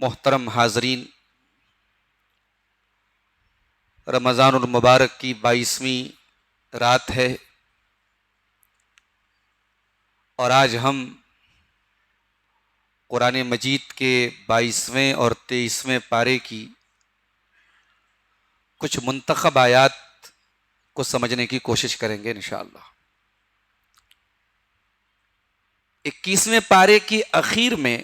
محترم حاضرین، رمضان المبارک کی 22ویں رات ہے اور آج ہم قرآن مجید کے 22ویں اور 23ویں پارے کی کچھ منتخب آیات کو سمجھنے کی کوشش کریں گے انشاءاللہ۔ 21ویں پارے کی اخیر میں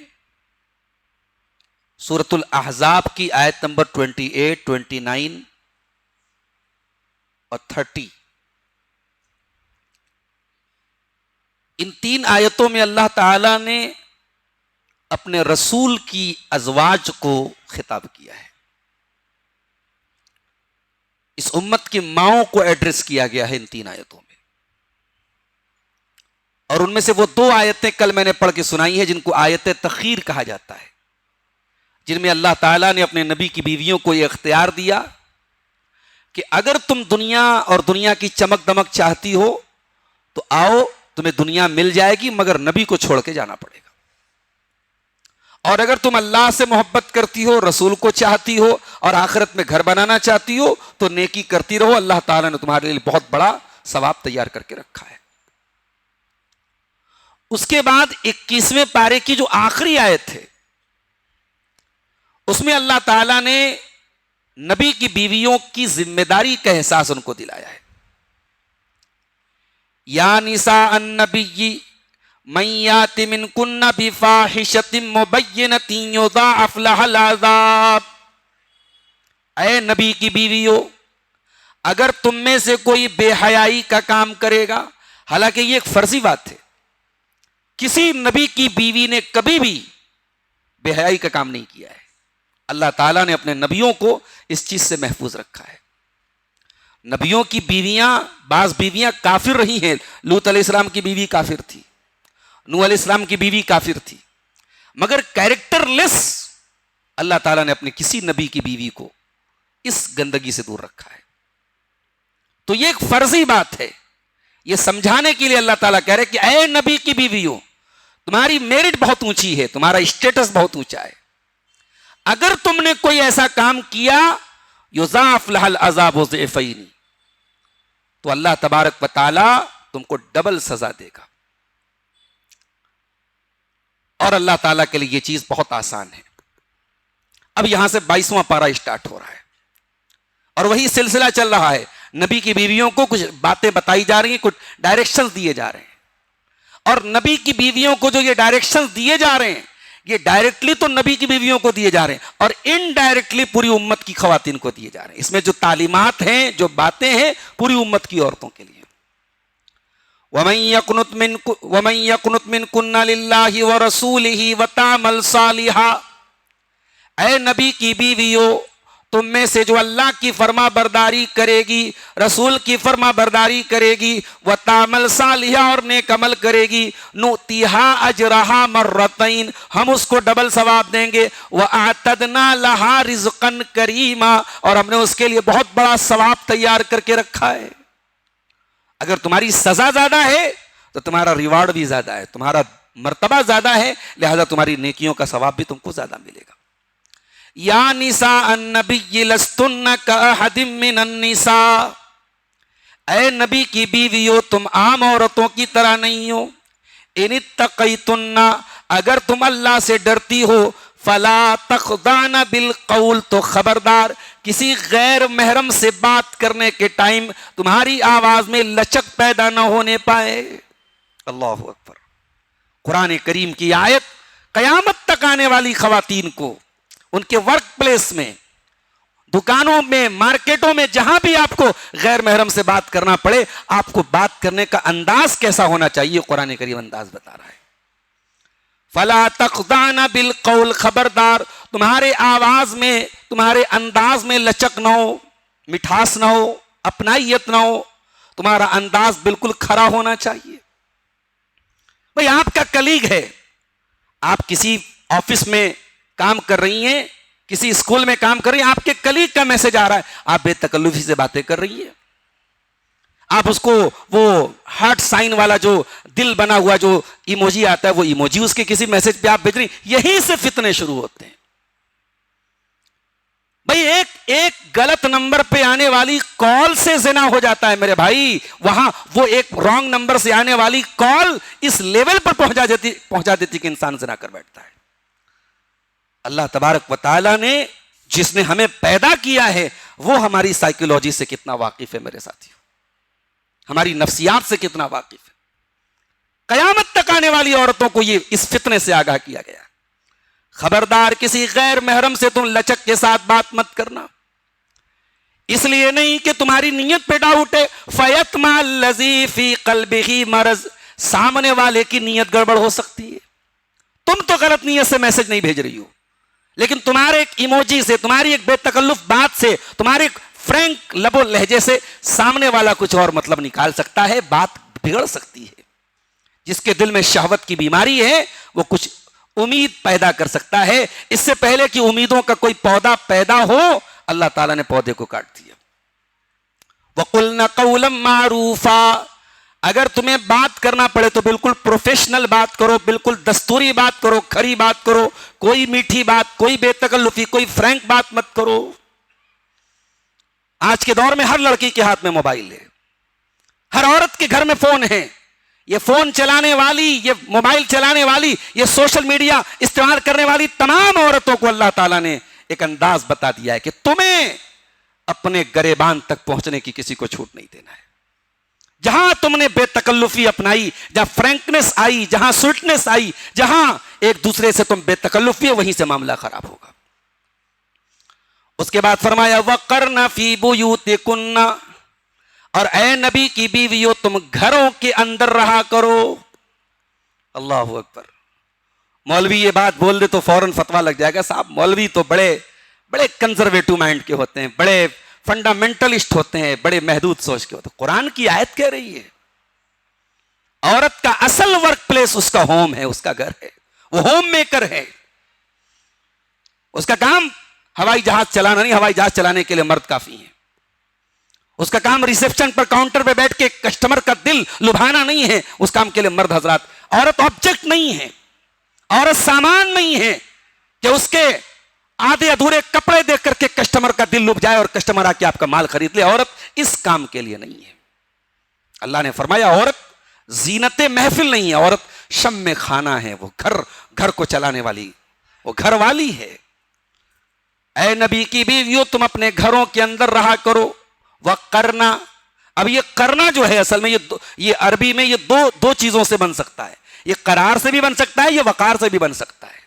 سورۃ الاحزاب کی آیت نمبر 28، 29 اور 30، ان تین آیتوں میں اللہ تعالی نے اپنے رسول کی ازواج کو خطاب کیا ہے۔ اس امت کی ماؤں کو ایڈریس کیا گیا ہے ان تین آیتوں میں، اور ان میں سے وہ 2 آیتیں کل میں نے پڑھ کے سنائی ہیں جن کو آیت تخیر کہا جاتا ہے، جن میں اللہ تعالیٰ نے اپنے نبی کی بیویوں کو یہ اختیار دیا کہ اگر تم دنیا اور دنیا کی چمک دمک چاہتی ہو تو آؤ، تمہیں دنیا مل جائے گی مگر نبی کو چھوڑ کے جانا پڑے گا، اور اگر تم اللہ سے محبت کرتی ہو، رسول کو چاہتی ہو اور آخرت میں گھر بنانا چاہتی ہو تو نیکی کرتی رہو، اللہ تعالیٰ نے تمہارے لیے بہت بڑا ثواب تیار کر کے رکھا ہے۔ اس کے بعد 21ویں پارے کی جو آخری آیت ہے اس میں اللہ تعالیٰ نے نبی کی بیویوں کی ذمہ داری کا احساس ان کو دلایا ہے۔ یا نساء النبی من یات منکن بفاحشۃ مبینۃ یضاعف لها العذاب، اے نبی کی بیویوں، اگر تم میں سے کوئی بے حیائی کا کام کرے گا، حالانکہ یہ ایک فرضی بات ہے، کسی نبی کی بیوی نے کبھی بھی بے حیائی کا کام نہیں کیا ہے، اللہ تعالیٰ نے اپنے نبیوں کو اس چیز سے محفوظ رکھا ہے۔ نبیوں کی بیویاں، بعض بیویاں کافر رہی ہیں، لوط علیہ السلام کی بیوی کافر تھی، نوح علیہ السلام کی بیوی کافر تھی، مگر کیریکٹر لیس اللہ تعالیٰ نے اپنے کسی نبی کی بیوی کو اس گندگی سے دور رکھا ہے۔ تو یہ ایک فرضی بات ہے، یہ سمجھانے کے لیے اللہ تعالیٰ کہہ رہے کہ اے نبی کی بیویوں، تمہاری میرٹ بہت اونچی ہے، تمہارا اسٹیٹس بہت اونچا ہے، اگر تم نے کوئی ایسا کام کیا یضاعف لها العذاب ضعفین، تو اللہ تبارک و تعالی تم کو ڈبل سزا دے گا، اور اللہ تعالیٰ کے لیے یہ چیز بہت آسان ہے۔ اب یہاں سے 22واں پارہ اسٹارٹ ہو رہا ہے اور وہی سلسلہ چل رہا ہے، نبی کی بیویوں کو کچھ باتیں بتائی جا رہی ہیں، کچھ ڈائریکشنز دیے جا رہے ہیں، اور نبی کی بیویوں کو جو یہ ڈائریکشنز دیے جا رہے ہیں یہ ڈائریکٹلی تو نبی کی بیویوں کو دیے جا رہے ہیں اور انڈائریکٹلی پوری امت کی خواتین کو دیے جا رہے ہیں۔ اس میں جو تعلیمات ہیں، جو باتیں ہیں، پوری امت کی عورتوں کے لیے۔ وَمَن يَقْنُتْ مِنكُنَّ لِلَّهِ وَرَسُولِهِ وَتَعْمَلْ صَالِحًا، اے نبی کی بیویوں، تم میں سے جو اللہ کی فرما برداری کرے گی، رسول کی فرما برداری کرے گی، وَتَعْمَلْ صَالِحًا، اور نیک عمل کرے گی، نُؤْتِهَا أَجْرَهَا مَرَّتَيْن، ہم اس کو ڈبل ثواب دیں گے، وَأَعْتَدْنَا لَهَا رِزْقًا كَرِيمًا، اور ہم نے اس کے لیے بہت بڑا ثواب تیار کر کے رکھا ہے۔ اگر تمہاری سزا زیادہ ہے تو تمہارا ریوارڈ بھی زیادہ ہے، تمہارا مرتبہ زیادہ ہے، لہذا تمہاری نیکیوں کا ثواب بھی تم کو زیادہ ملے گا۔ یا نساء النبی لستن کأحد من النساء، اے نبی کی بیویوں تم عام عورتوں کی طرح نہیں ہو، ان اتقیتن، اگر تم اللہ سے ڈرتی ہو، فلا تخضعن بالقول، تو خبردار کسی غیر محرم سے بات کرنے کے ٹائم تمہاری آواز میں لچک پیدا نہ ہونے پائے۔ اللہ اکبر۔ قرآن کریم کی آیت قیامت تک آنے والی خواتین کو ان کے ورک پلیس میں، دکانوں میں، مارکیٹوں میں، جہاں بھی آپ کو غیر محرم سے بات کرنا پڑے، آپ کو بات کرنے کا انداز کیسا ہونا چاہیے، قرآن کریم انداز بتا رہا ہے۔ فلا تخضعن بالقول، خبردار تمہارے آواز میں، تمہارے انداز میں لچک نہ ہو، مٹھاس نہ ہو، اپنائیت نہ ہو، تمہارا انداز بالکل کھرا ہونا چاہیے۔ بھئی آپ کا کلیگ ہے، آپ کسی آفس میں کام کر رہی ہیں، کسی اسکول میں کام کر رہی ہیں، آپ کے کلیگ کا میسج آ رہا ہے، آپ بے تکلفی سے باتیں کر رہی ہیں، آپ اس کو وہ ہارٹ سائن والا جو دل بنا ہوا جو ایموجی آتا ہے وہ ایموجی اس کے کسی میسج پہ آپ بھیج رہی ہیں، یہیں سے فتنے شروع ہوتے ہیں۔ بھائی ایک غلط نمبر پہ آنے والی کال سے زنا ہو جاتا ہے میرے بھائی. وہاں وہ ایک رانگ نمبر سے آنے والی کال اس لیول پر پہنچا دیتی کہ انسان زنا کر بیٹھتا ہے. اللہ تبارک و تعالی نے جس نے ہمیں پیدا کیا ہے وہ ہماری سائیکولوجی سے کتنا واقف ہے میرے ساتھیوں, ہماری نفسیات سے کتنا واقف ہے. قیامت تک آنے والی عورتوں کو یہ اس فتنے سے آگاہ کیا گیا. خبردار کسی غیر محرم سے تم لچک کے ساتھ بات مت کرنا, اس لیے نہیں کہ تمہاری نیت پہ ڈاؤٹ ہے. فَيَطْمَعَ الَّذِي فِي قَلْبِهِ مرض, سامنے والے کی نیت گڑبڑ ہو سکتی ہے. تم تو غلط نیت سے میسج نہیں بھیج رہی ہو, لیکن تمہارے ایک ایموجی سے, تمہاری ایک بے تکلف بات سے, تمہارے ایک فرینک لب و لہجے سے سامنے والا کچھ اور مطلب نکال سکتا ہے, بات بگڑ سکتی ہے. جس کے دل میں شہوت کی بیماری ہے وہ کچھ امید پیدا کر سکتا ہے. اس سے پہلے کہ امیدوں کا کوئی پودا پیدا ہو اللہ تعالیٰ نے پودے کو کاٹ دیا. وَقُلْنَ قَوْلًا مَعْرُوفًا, اگر تمہیں بات کرنا پڑے تو بالکل پروفیشنل بات کرو, بالکل دستوری بات کرو, کھری بات کرو, کوئی میٹھی بات, کوئی بے تکلفی, کوئی فرینک بات مت کرو. آج کے دور میں ہر لڑکی کے ہاتھ میں موبائل ہے, ہر عورت کے گھر میں فون ہے. یہ فون چلانے والی, یہ موبائل چلانے والی, یہ سوشل میڈیا استعمال کرنے والی تمام عورتوں کو اللہ تعالیٰ نے ایک انداز بتا دیا ہے کہ تمہیں اپنے گریبان تک پہنچنے کی کسی کو چھوٹ نہیں دینا ہے. جہاں تم نے بے تکلفی اپنائی, جہاں فرینکنس آئی, جہاں سویٹنس آئی, جہاں ایک دوسرے سے تم بے تکلفی, وہیں سے معاملہ خراب ہوگا. اس کے بعد فرمایا وَقَرْنَ فِي بُيُوتِكُنَّ, اور اے نبی کی بیویوں تم گھروں کے اندر رہا کرو. اللہ اکبر. مولوی یہ بات بول دے تو فوراً فتویٰ لگ جائے گا, صاحب مولوی تو بڑے کنزرویٹو مائنڈ کے ہوتے ہیں, بڑے فنڈامنٹلسٹ ہوتے ہیں, بڑے محدود سوچ کے ہوتے ہیں. قرآن کی آیت کہہ رہی ہے عورت کا اصل ورک پلیس اس کا ہوم ہے, اس کا گھر ہے, وہ ہوم میکر ہے. اس کا کام ہوائی جہاز چلانا نہیں, ہوائی جہاز چلانے کے لیے مرد کافی ہیں. اس کا کام ریسیپشن پر کاؤنٹر پہ بیٹھ کے کسٹمر کا دل لبھانا نہیں ہے, اس کام کے لیے مرد حضرات. عورت آبجیکٹ نہیں ہے, عورت سامان نہیں ہے کہ اس کے آدھے ادھورے کپڑے دیکھ کر کے کسٹمر کا دل لبھ جائے اور کسٹمر آ کے آپ کا مال خرید لے. عورت اس کام کے لیے نہیں ہے. اللہ نے فرمایا عورت زینت محفل نہیں ہے, عورت شم خانہ ہے, وہ گھر کو چلانے والی, وہ گھر والی ہے. اے نبی کی بیویوں تم اپنے گھروں کے اندر رہا کرو. وَقَرْنَا, اب یہ کرنا جو ہے اصل میں یہ عربی میں یہ دو چیزوں سے بن سکتا ہے. یہ قرار سے بھی بن سکتا ہے, یہ وقار سے بھی بن سکتا ہے.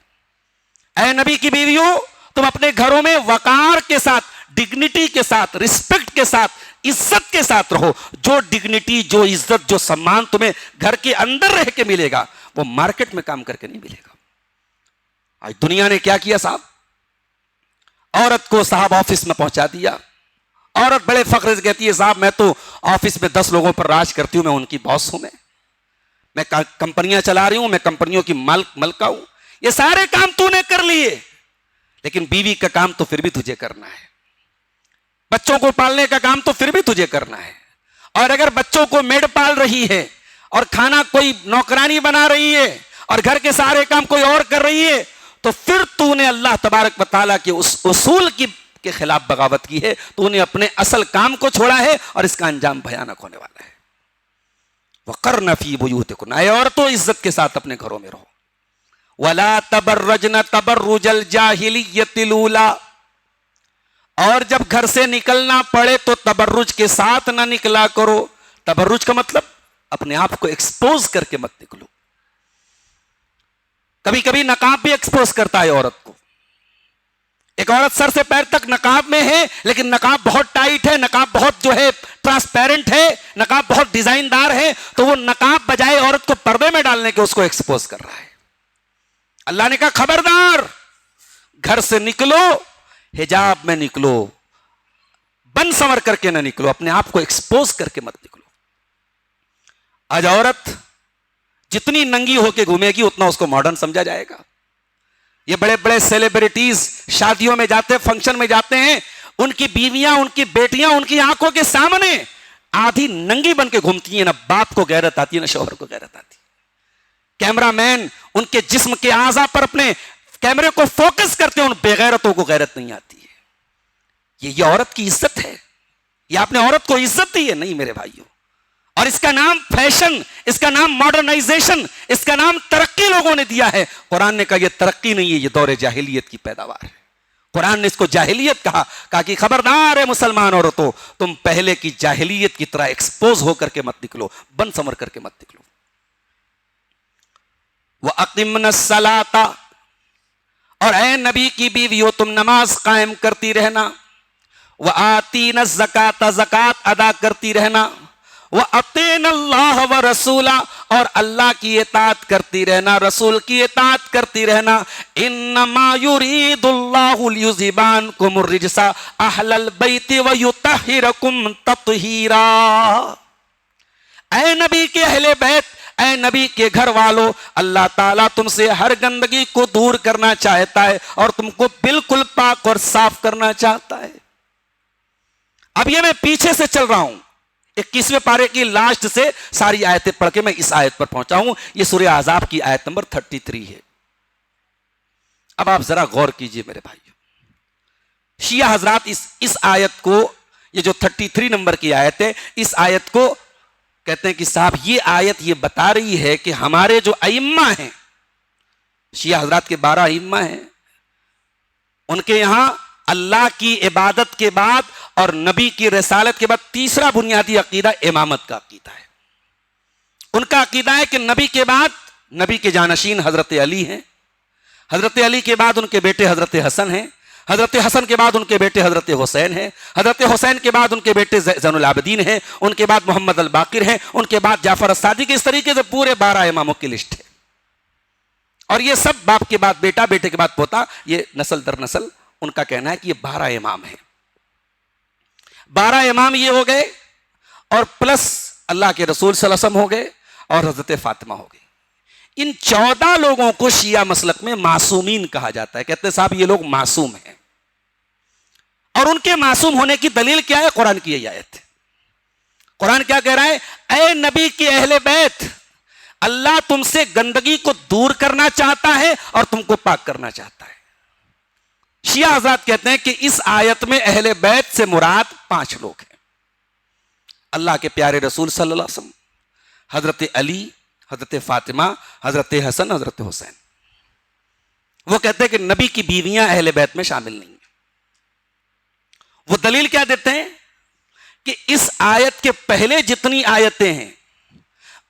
اے نبی کی بیویوں تم اپنے گھروں میں وقار کے ساتھ, ڈگنیٹی کے ساتھ, رسپیکٹ کے ساتھ, عزت کے ساتھ رہو. جو ڈگنیٹی, جو عزت, جو سمان تمہیں گھر کے اندر رہ کے ملے گا وہ مارکیٹ میں کام کر کے نہیں ملے گا. آج دنیا نے کیا کیا صاحب, عورت کو صاحب آفس میں پہنچا دیا. عورت بڑے فخر سے کہتی ہے صاحب میں تو آفس میں 10 لوگوں پر راج کرتی ہوں, میں ان کی باس ہوں, میں کمپنیاں چلا رہی ہوں, میں کمپنیوں کی ملکہ ہوں. یہ سارے کام تو نے کر لیے, لیکن بیوی کا کام تو پھر بھی تجھے کرنا ہے. بچوں کو پالنے کا کام تو پھر بھی تجھے کرنا ہے. اور اگر بچوں کو میڈ پال رہی ہے اور کھانا کوئی نوکرانی بنا رہی ہے اور گھر کے سارے کام کوئی اور کر رہی ہے, تو پھر تو نے اللہ تبارک و تعالیٰ کے اس اصول کے خلاف بغاوت کی ہے. تو نے اپنے اصل کام کو چھوڑا ہے اور اس کا انجام بھیانک ہونے والا ہے. وَقَرْنَ فِي بُيُوتِكُنَّ, اے عورتوں عزت کے ساتھ اپنے گھروں میں رہو. وَلَا تَبَرَّجْنَ تَبَرُّجَ الْجَاهِلِيَّةِ الْأُولَىٰ, اور جب گھر سے نکلنا پڑے تو تبرج کے ساتھ نہ نکلا کرو. تبرج کا مطلب اپنے آپ کو ایکسپوز کر کے مت نکلو. کبھی کبھی نقاب بھی ایکسپوز کرتا ہے عورت کو. ایک عورت سر سے پیر تک نقاب میں ہے, لیکن نقاب بہت ٹائٹ ہے, نقاب بہت جو ہے ٹرانسپیرنٹ ہے, نقاب بہت ڈیزائن دار ہے, تو وہ نقاب بجائے عورت کو پردے میں ڈالنے کے اس کو ایکسپوز کر رہا ہے. اللہ نے کہا خبردار, گھر سے نکلو حجاب میں نکلو, بن سنور کر کے نہ نکلو, اپنے آپ کو ایکسپوز کر کے مت نکلو. آج عورت جتنی ننگی ہو کے گھومے گی اتنا اس کو ماڈرن سمجھا جائے گا. یہ بڑے بڑے سیلیبریٹیز شادیوں میں جاتے, فنکشن میں جاتے ہیں, ان کی بیویاں, ان کی بیٹیاں ان کی آنکھوں کے سامنے آدھی ننگی بن کے گھومتی ہیں. نہ باپ کو غیرت آتی ہے, نہ شوہر کو غیرت آتی. کیمرہ مین ان کے جسم کے اعضاء پر اپنے کیمرے کو فوکس کرتے ہیں, ان بے غیرتوں کو غیرت نہیں آتی ہے. یہ عورت کی عزت ہے؟ یہ آپ نے عورت کو عزت دی ہے؟ نہیں میرے بھائیوں. اور اس کا نام فیشن، اس کا نام ماڈرنائزیشن، اس کا نام ترقی لوگوں نے دیا ہے. قرآن نے کہا یہ ترقی نہیں ہے، یہ دور جاہلیت کی پیداوار ہے. قرآن نے اس کو جاہلیت کہا کہ خبردار ہے مسلمان عورتوں، تم پہلے کی جاہلیت کی طرح ایکسپوز ہو کر کے مت نکلو، بن سمر کر کے مت نکلو. وَأَقِمْنَ الصَّلَاةَ، اور اے نبی کی بیویو تم نماز قائم کرتی رہنا. وَآتِينَ الزَّكَاةَ، زکات ادا کرتی رہنا. وَأَطِيعْنَ اللَّهَ وَرَسُولَهُ، اور اللہ کی اطاعت کرتی رہنا، رسول کی اطاعت کرتی رہنا. إِنَّمَا يُرِيدُ اللَّهُ لِيُذْهِبَ عَنكُمُ الرِّجْسَ أَهْلَ الْبَيْتِ وَيُطَهِّرَكُمْ تَطْهِيرًا. اے نبی کے اہل بیت، اے نبی کے گھر والوں، اللہ تعالیٰ تم سے ہر گندگی کو دور کرنا چاہتا ہے اور تم کو بالکل پاک اور صاف کرنا چاہتا ہے. اب یہ میں پیچھے سے چل رہا ہوں، 21ویں پارے کی لاسٹ سے ساری آیتیں پڑھ کے میں اس آیت پر پہنچا ہوں. یہ سورہ احزاب کی آیت نمبر 33 ہے. اب آپ ذرا غور کیجئے میرے بھائیو. شیعہ حضرات اس آیت کو، یہ جو 33 نمبر کی آیت ہے، اس آیت کو کہتے ہیں کہ صاحب یہ آیت یہ بتا رہی ہے کہ ہمارے جو ائمہ ہیں، شیعہ حضرات کے 12 ائمہ ہیں، ان کے یہاں اللہ کی عبادت کے بعد اور نبی کی رسالت کے بعد تیسرا بنیادی عقیدہ امامت کا عقیدہ ہے. ان کا عقیدہ ہے کہ نبی کے بعد نبی کے جانشین حضرت علی ہیں، حضرت علی کے بعد ان کے بیٹے حضرت حسن ہیں، حضرت حسن کے بعد ان کے بیٹے حضرت حسین ہیں، حضرت حسین کے بعد ان کے بیٹے زین العابدین ہیں، ان کے بعد محمد الباقر ہیں، ان کے بعد جعفر الصادق. اس طریقے سے پورے 12 اماموں کی لسٹ ہے. اور یہ سب باپ کے بعد بیٹا، بیٹے کے بعد پوتا، یہ نسل در نسل ان کا کہنا ہے کہ یہ 12 امام ہیں. 12 امام یہ ہو گئے اور پلس اللہ کے رسول صلی اللہ علیہ وسلم ہو گئے اور حضرت فاطمہ ہو گئی. ان 14 لوگوں کو شیعہ مسلک میں معصومین کہا جاتا ہے. کہتے ہیں صاحب یہ لوگ معصوم ہیں. اور ان کے معصوم ہونے کی دلیل کیا ہے؟ قرآن کی یہ آیت ہے. قرآن کیا کہہ رہا ہے؟ اے نبی کے اہل بیت، اللہ تم سے گندگی کو دور کرنا چاہتا ہے اور تم کو پاک کرنا چاہتا ہے. شیعہ حضرات کہتے ہیں کہ اس آیت میں اہل بیت سے مراد 5 لوگ ہیں. اللہ کے پیارے رسول صلی اللہ علیہ وسلم، حضرت علی، حضرت فاطمہ، حضرت حسن، حضرت حسین. وہ کہتے ہیں کہ نبی کی بیویاں اہل بیت میں شامل نہیں ہیں. وہ دلیل کیا دیتے ہیں کہ اس آیت کے پہلے جتنی آیتیں ہیں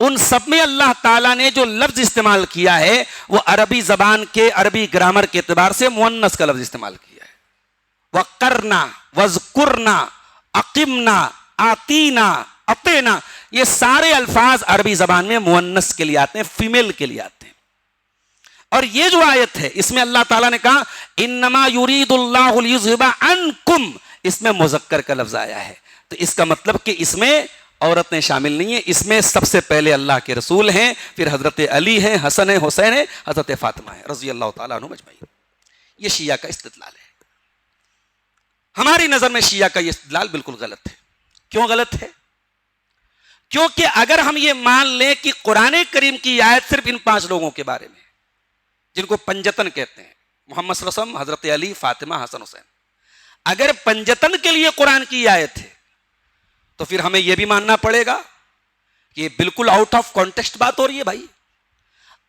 ان سب میں اللہ تعالیٰ نے جو لفظ استعمال کیا ہے وہ عربی زبان کے، عربی گرامر کے اعتبار سے مؤنث کا لفظ استعمال کیا ہے. وَقَرْنَا وَذْكُرْنَا أَقِمْنَا آتِينَا أَطِعْنَا، یہ سارے الفاظ عربی زبان میں مؤنث کے لیے آتے ہیں، فیمیل کے لیے آتے ہیں. اور یہ جو آیت ہے اس میں اللہ تعالیٰ نے کہا اِنَّمَا يُرِيدُ اللَّهُ لِيُذْهِبَ عَنْكُمْ، اس میں مذکر کا لفظ آیا ہے. تو اس کا مطلب کہ اس میں عورتیں شامل نہیں ہیں. اس میں سب سے پہلے اللہ کے رسول ہیں، پھر حضرت علی ہیں، حسن ہیں، حسین ہیں، حضرت فاطمہ ہیں رضی اللہ تعالیٰ عنہ مجمعین. یہ شیعہ کا استدلال ہے. ہماری نظر میں شیعہ کا یہ استدلال بالکل غلط ہے. کیوں غلط ہے؟ کیونکہ اگر ہم یہ مان لیں کہ قرآن کریم کی آیت صرف ان 5 لوگوں کے بارے میں، جن کو پنجتن کہتے ہیں، محمد صلی اللہ علیہ وسلم، حضرت علی، فاطمہ، حسن، حسین، اگر پنجتن کے لیے قرآن کی آیت ہے تو پھر ہمیں یہ بھی ماننا پڑے گا کہ یہ بالکل آؤٹ آف کانٹیکسٹ بات ہو رہی ہے. بھائی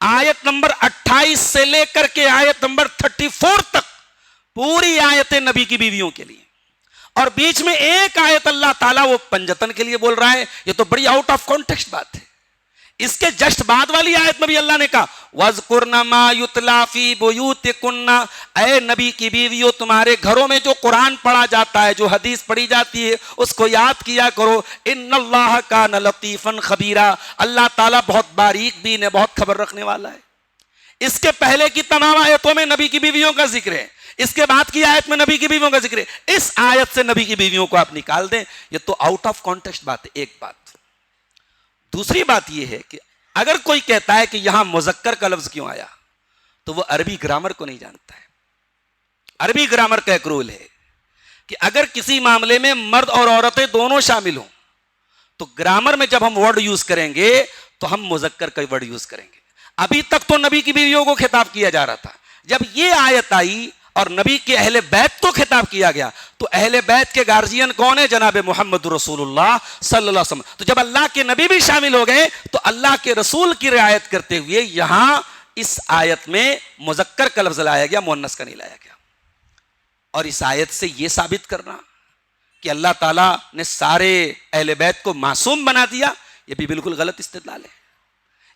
آیت نمبر 28 سے لے کر کے آیت نمبر 34 تک پوری آیتیں نبی کی بیویوں کے لیے، اور بیچ میں ایک آیت اللہ تعالیٰ وہ پنجتن کے لیے بول رہا ہے. یہ تو بڑی آؤٹ آف کانٹیکسٹ بات ہے. اس کے جسٹ بعد والی آیت میں بھی اللہ نے کہا وَاذْكُرْنَ مَا يُتْلَى فِي بُيُوتِكُنَّ، اے نبی کی بیویوں تمہارے گھروں میں جو قرآن پڑھا جاتا ہے، جو حدیث پڑھی جاتی ہے، اس کو یاد کیا کرو. إِنَّ اللَّهَ كَانَ لَطِيفًا خَبِيرًا، اللہ تعالیٰ بہت باریک بین ہے، بہت خبر رکھنے والا ہے. اس کے پہلے کی تمام آیتوں میں نبی کی بیویوں کا ذکر ہے، اس کے بعد کی آیت میں نبی کی بیویوں کا ذکر ہے. اس آیت سے نبی کی بیویوں کو آپ نکال دیں، یہ تو آؤٹ آف کانٹیکسٹ بات ہے. ایک بات. دوسری بات یہ ہے کہ اگر کوئی کہتا ہے کہ یہاں مذکر کا لفظ کیوں آیا تو وہ عربی گرامر کو نہیں جانتا ہے. عربی گرامر کا ایک رول ہے کہ اگر کسی معاملے میں مرد اور عورتیں دونوں شامل ہوں تو گرامر میں جب ہم ورڈ یوز کریں گے تو ہم مذکر کا ورڈ یوز کریں گے. ابھی تک تو نبی کی بیویوں کو خطاب کیا جا رہا تھا. جب یہ آیت آئی اور نبی کے اہل بیت کو خطاب کیا گیا، تو اہل بیت کے گارجین کون ہے؟ جناب محمد رسول اللہ صلی اللہ علیہ وسلم۔ تو جب اللہ کے نبی بھی شامل ہو گئے تو اللہ کے رسول کی رعایت کرتے ہوئے یہاں اس آیت میں مذکر کا لفظ لایا گیا، مؤنث کا نہیں لایا گیا۔ اور اس آیت سے یہ ثابت کرنا کہ اللہ تعالیٰ نے سارے اہل بیت کو معصوم بنا دیا، یہ بھی بالکل غلط استدلال ہے۔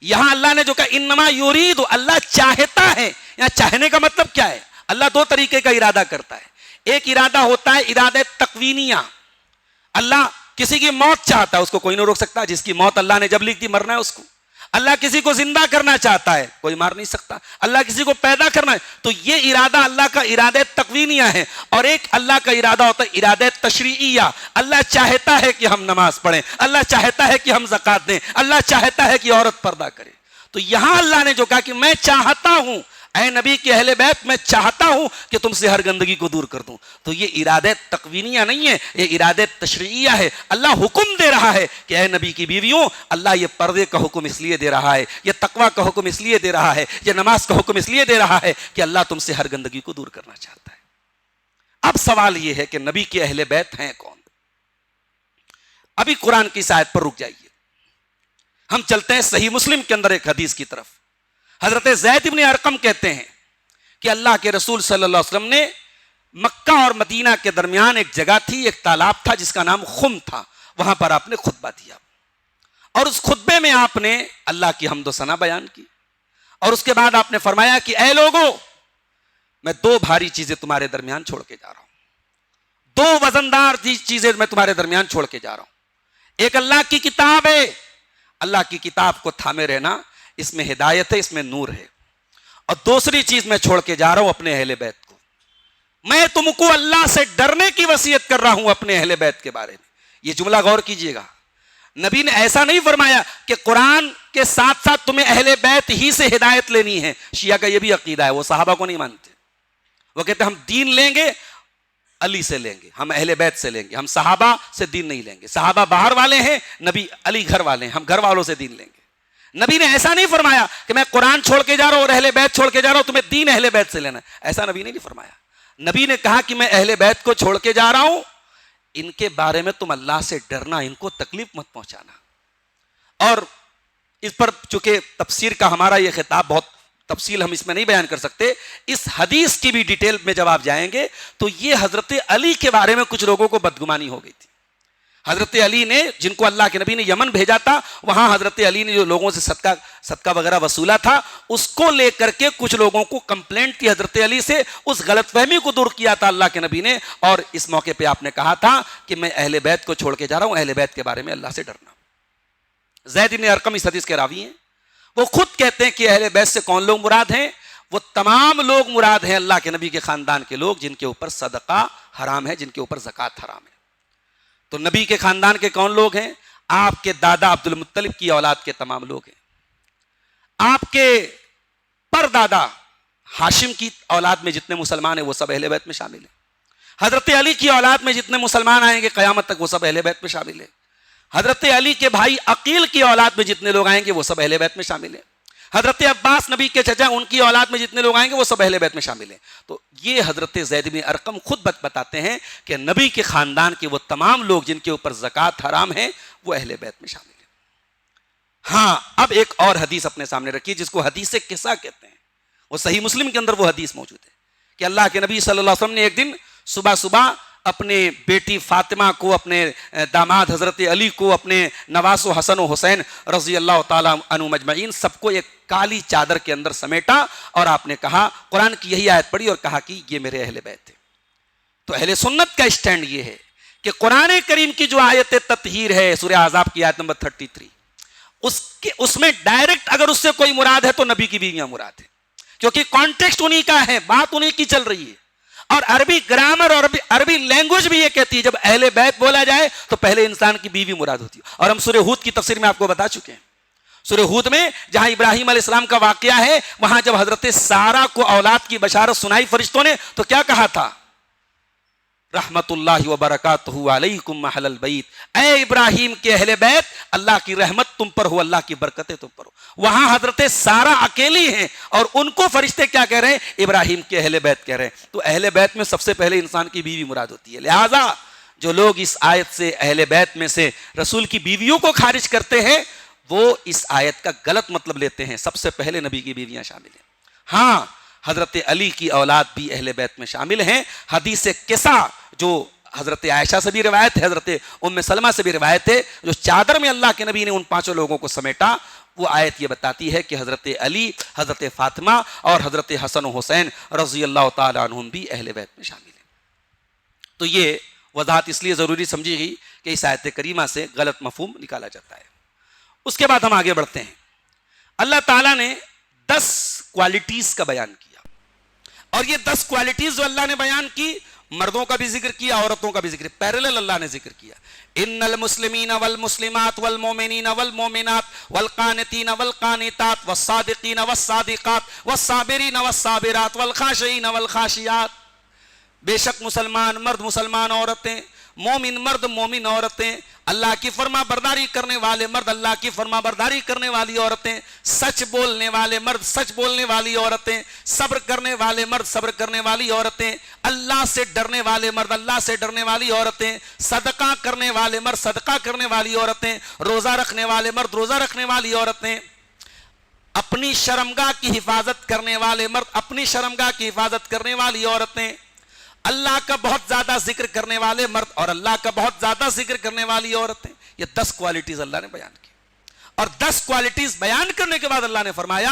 یہاں اللہ نے جو کہا انما یرید، اللہ چاہتا ہے، یہاں چاہنے کا مطلب کیا ہے؟ اللہ دو طریقے کا ارادہ کرتا ہے۔ ایک ارادہ ہوتا ہے ارادہ تکوینیہ، اللہ کسی کی موت چاہتا ہے، اس کو کوئی نہیں روک سکتا، جس کی موت اللہ نے جب لکھ دی مرنا ہے اس کو۔ اللہ کسی کو زندہ کرنا چاہتا ہے، کوئی مار نہیں سکتا۔ اللہ کسی کو پیدا کرنا ہے، تو یہ ارادہ اللہ کا ارادہ تکوینیہ ہے۔ اور ایک اللہ کا ارادہ ہوتا ہے ارادہ تشریعیہ، اللہ چاہتا ہے کہ ہم نماز پڑھیں، اللہ چاہتا ہے کہ ہم زکوٰۃ دیں، اللہ چاہتا ہے کہ عورت پردہ کرے۔ تو یہاں اللہ نے جو کہا کہ میں چاہتا ہوں، اے نبی کے اہل بیت میں چاہتا ہوں کہ تم سے ہر گندگی کو دور کر دوں، تو یہ ارادہ تکوینیہ نہیں ہے، یہ ارادہ تشریعیہ ہے۔ اللہ حکم دے رہا ہے کہ اے نبی کی بیویوں، اللہ یہ پردے کا حکم اس لیے دے رہا ہے، یہ تقوی کا حکم اس لیے دے رہا ہے، یہ نماز کا حکم اس لیے دے رہا ہے کہ اللہ تم سے ہر گندگی کو دور کرنا چاہتا ہے۔ اب سوال یہ ہے کہ نبی کے اہل بیت ہیں کون؟ ابھی قرآن کی اس آیت پر رک جائیے، ہم چلتے ہیں صحیح مسلم کے اندر ایک حدیث کی طرف۔ حضرت زید بن ارقم کہتے ہیں کہ اللہ کے رسول صلی اللہ علیہ وسلم نے مکہ اور مدینہ کے درمیان ایک جگہ تھی، ایک تالاب تھا جس کا نام خم تھا، وہاں پر آپ نے خطبہ دیا، اور اس خطبے میں آپ نے اللہ کی حمد و ثنا بیان کی، اور اس کے بعد آپ نے فرمایا کہ اے لوگو، میں دو بھاری چیزیں تمہارے درمیان چھوڑ کے جا رہا ہوں، دو وزندار چیزیں میں تمہارے درمیان چھوڑ کے جا رہا ہوں۔ ایک اللہ کی کتاب ہے، اللہ کی کتاب کو تھامے رہنا، اس میں ہدایت ہے، اس میں نور ہے۔ اور دوسری چیز میں چھوڑ کے جا رہا ہوں اپنے اہل بیت کو، میں تم کو اللہ سے ڈرنے کی وصیت کر رہا ہوں اپنے اہل بیت کے بارے میں۔ یہ جملہ غور کیجئے گا، نبی نے ایسا نہیں فرمایا کہ قرآن کے ساتھ ساتھ تمہیں اہل بیت ہی سے ہدایت لینی ہے۔ شیعہ کا یہ بھی عقیدہ ہے، وہ صحابہ کو نہیں مانتے، وہ کہتے ہیں ہم دین لیں گے علی سے لیں گے، ہم اہل بیت سے لیں گے، ہم صحابہ سے دین نہیں لیں گے، صحابہ باہر والے ہیں، نبی علی گھر والے ہیں، ہم گھر والوں سے دین لیں گے۔ نبی نے ایسا نہیں فرمایا کہ میں قرآن چھوڑ کے جا رہا ہوں اور اہل بیت چھوڑ کے جا رہا ہوں، تمہیں دین اہل بیت سے لینا ہے، ایسا نبی نے نہیں فرمایا۔ نبی نے کہا کہ میں اہل بیت کو چھوڑ کے جا رہا ہوں، ان کے بارے میں تم اللہ سے ڈرنا، ان کو تکلیف مت پہنچانا۔ اور اس پر چونکہ تفسیر کا ہمارا یہ خطاب بہت تفصیل ہم اس میں نہیں بیان کر سکتے، اس حدیث کی بھی ڈیٹیل میں جب آپ جائیں گے تو یہ حضرت علی کے بارے میں کچھ لوگوں کو بدگمانی ہو گئی تھی۔ حضرت علی نے، جن کو اللہ کے نبی نے یمن بھیجا تھا، وہاں حضرت علی نے جو لوگوں سے صدقہ وغیرہ وصولا تھا، اس کو لے کر کے کچھ لوگوں کو کمپلینٹ تھی حضرت علی سے، اس غلط فہمی کو دور کیا تھا اللہ کے نبی نے، اور اس موقع پہ آپ نے کہا تھا کہ میں اہل بیت کو چھوڑ کے جا رہا ہوں، اہل بیت کے بارے میں اللہ سے ڈرنا۔ زید بن ارقم اس حدیث کے راوی ہیں، وہ خود کہتے ہیں کہ اہل بیت سے کون لوگ مراد ہیں؟ وہ تمام لوگ مراد ہیں اللہ کے نبی کے خاندان کے لوگ جن کے اوپر صدقہ حرام ہے، جن کے اوپر زکوٰۃ حرام ہے۔ تو نبی کے خاندان کے کون لوگ ہیں؟ آپ کے دادا عبد المطلب کی اولاد کے تمام لوگ ہیں، آپ کے پر دادا ہاشم کی اولاد میں جتنے مسلمان ہیں وہ سب اہل بیت میں شامل ہیں، حضرت علی کی اولاد میں جتنے مسلمان آئیں گے قیامت تک وہ سب اہل بیت میں شامل ہیں، حضرت علی کے بھائی عقیل کی اولاد میں جتنے لوگ آئیں گے وہ سب اہل بیت میں شامل ہیں، حضرت عباس نبی کے چچا ان کی اولاد میں جتنے لوگ آئیں گے وہ سب اہل بیت میں شامل ہیں۔ تو یہ حضرت زید بن ارقم خود بتاتے ہیں کہ نبی کے خاندان کے وہ تمام لوگ جن کے اوپر زکوٰۃ حرام ہے وہ اہل بیت میں شامل ہیں۔ ہاں، اب ایک اور حدیث اپنے سامنے رکھیے جس کو حدیث قصہ کہتے ہیں، وہ صحیح مسلم کے اندر وہ حدیث موجود ہے کہ اللہ کے نبی صلی اللہ علیہ وسلم نے ایک دن صبح صبح اپنے بیٹی فاطمہ کو، اپنے داماد حضرت علی کو، اپنے نواسو حسن و حسین رضی اللہ تعالیٰ عنہ مجمعین سب کو ایک کالی چادر کے اندر سمیٹا، اور آپ نے کہا، قرآن کی یہی آیت پڑھی اور کہا کہ یہ میرے اہل بیت ہے۔ تو اہل سنت کا اسٹینڈ یہ ہے کہ قرآن کریم کی جو آیت تطہیر ہے، سورہ احزاب کی آیت نمبر 33، اس میں ڈائریکٹ اگر اس سے کوئی مراد ہے تو نبی کی بیویاں مراد ہے، کیونکہ کانٹیکسٹ انہی کا ہے، بات انہی کی چل رہی ہے۔ اور عربی گرامر اور عربی لینگویج بھی یہ کہتی ہے جب اہل بیت بولا جائے تو پہلے انسان کی بیوی مراد ہوتی ہے، اور ہم سورہ ہود کی تفسیر میں آپ کو بتا چکے ہیں۔ سورہ ہود میں جہاں ابراہیم علیہ السلام کا واقعہ ہے، وہاں جب حضرت سارہ کو اولاد کی بشارت سنائی فرشتوں نے تو کیا کہا تھا؟ رحمت اللہ وبرکاتہ علیکم اہل البیت، اے ابراہیم کے اہل بیت، اللہ کی رحمت تم پر ہو، اللہ کی برکتیں تم پر ہو۔ وہاں حضرت سارہ اکیلی ہیں اور ان کو فرشتے کیا کہہ رہے ہیں؟ ابراہیم کے اہل بیت کہہ رہے ہیں۔ تو اہل بیت میں سب سے پہلے انسان کی بیوی مراد ہوتی ہے۔ لہٰذا جو لوگ اس آیت سے اہل بیت میں سے رسول کی بیویوں کو خارج کرتے ہیں وہ اس آیت کا غلط مطلب لیتے ہیں۔ سب سے پہلے نبی کی بیویاں شامل ہیں۔ ہاں حضرت علی کی اولاد بھی اہل بیت میں شامل ہیں۔ حدیث قصہ جو حضرت عائشہ سے بھی روایت ہے، حضرت ام سلمہ سے بھی روایت ہے، جو چادر میں اللہ کے نبی نے ان پانچوں لوگوں کو سمیٹا، وہ آیت یہ بتاتی ہے کہ حضرت علی، حضرت فاطمہ اور حضرت حسن و حسین رضی اللہ تعالی عنہم بھی اہل بیت میں شامل ہیں۔ تو یہ وضاحت اس لیے ضروری سمجھی گئی کہ اس آیت کریمہ سے غلط مفہوم نکالا جاتا ہے۔ اس کے بعد ہم آگے بڑھتے ہیں۔ اللہ تعالیٰ نے 10 کوالٹیز کا بیان کیا، اور یہ 10 کوالٹیز جو اللہ نے بیان کی، مردوں کا بھی ذکر کیا، عورتوں کا بھی ذکر، پیرلل اللہ نے ذکر کیا۔ ان المسلمین والمسلمات والمؤمنین والمؤمنات والقانتین والقانتات والصادقین والصادقات والصابرین والصابرات والخاشعین والخاشعات، بے شک مسلمان مرد، مسلمان عورتیں، مومن مرد، مومن عورتیں، اللہ کی فرما برداری کرنے والے مرد، اللہ کی فرما برداری کرنے والی عورتیں، سچ بولنے والے مرد، سچ بولنے والی عورتیں، صبر کرنے والے مرد، صبر کرنے والی عورتیں، اللہ سے ڈرنے والے مرد، اللہ سے ڈرنے والی عورتیں، صدقہ کرنے والے مرد، صدقہ کرنے والی عورتیں، روزہ رکھنے والے مرد، روزہ رکھنے والی عورتیں، اپنی شرمگاہ کی حفاظت کرنے والے مرد، اپنی شرمگاہ کی حفاظت کرنے والی عورتیں، اللہ کا بہت زیادہ ذکر کرنے والے مرد اور اللہ کا بہت زیادہ ذکر کرنے والی عورتیں۔ یہ 10 کوالٹیز اللہ نے بیان کی، اور 10 کوالٹیز بیان کرنے کے بعد اللہ نے فرمایا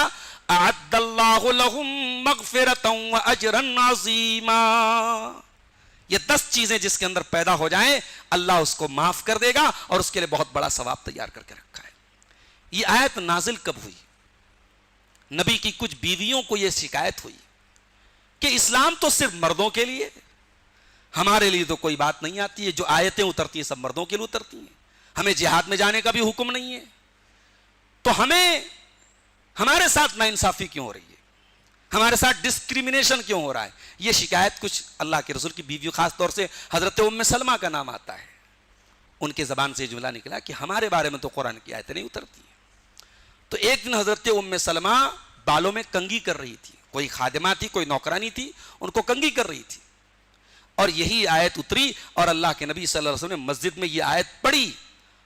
اعد اللہ لہم مغفرۃ واجرا عظیما۔ یہ 10 چیزیں جس کے اندر پیدا ہو جائیں اللہ اس کو معاف کر دے گا اور اس کے لیے بہت بڑا ثواب تیار کر کے رکھا ہے۔ یہ آیت نازل کب ہوئی؟ نبی کی کچھ بیویوں کو یہ شکایت ہوئی کہ اسلام تو صرف مردوں کے لیے، ہمارے لیے تو کوئی بات نہیں آتی ہے، جو آیتیں اترتی ہیں سب مردوں کے لیے اترتی ہیں، ہمیں جہاد میں جانے کا بھی حکم نہیں ہے، تو ہمارے ساتھ ناانصافی کیوں ہو رہی ہے، ہمارے ساتھ ڈسکریمنیشن کیوں ہو رہا ہے؟ یہ شکایت کچھ اللہ کے رسول کی بیویوں، خاص طور سے حضرت ام سلمہ کا نام آتا ہے، ان کے زبان سے جملہ نکلا کہ ہمارے بارے میں تو قرآن کی آیتیں نہیں اترتی ہیں۔ تو ایک دن حضرت ام سلمہ بالوں میں کنگھی کر رہی تھی، کوئی خادمہ تھی، کوئی نوکرانی تھی، ان کو کنگھی کر رہی تھی، اور یہی آیت اتری اور اللہ کے نبی صلی اللہ علیہ وسلم نے مسجد میں یہ آیت پڑھی۔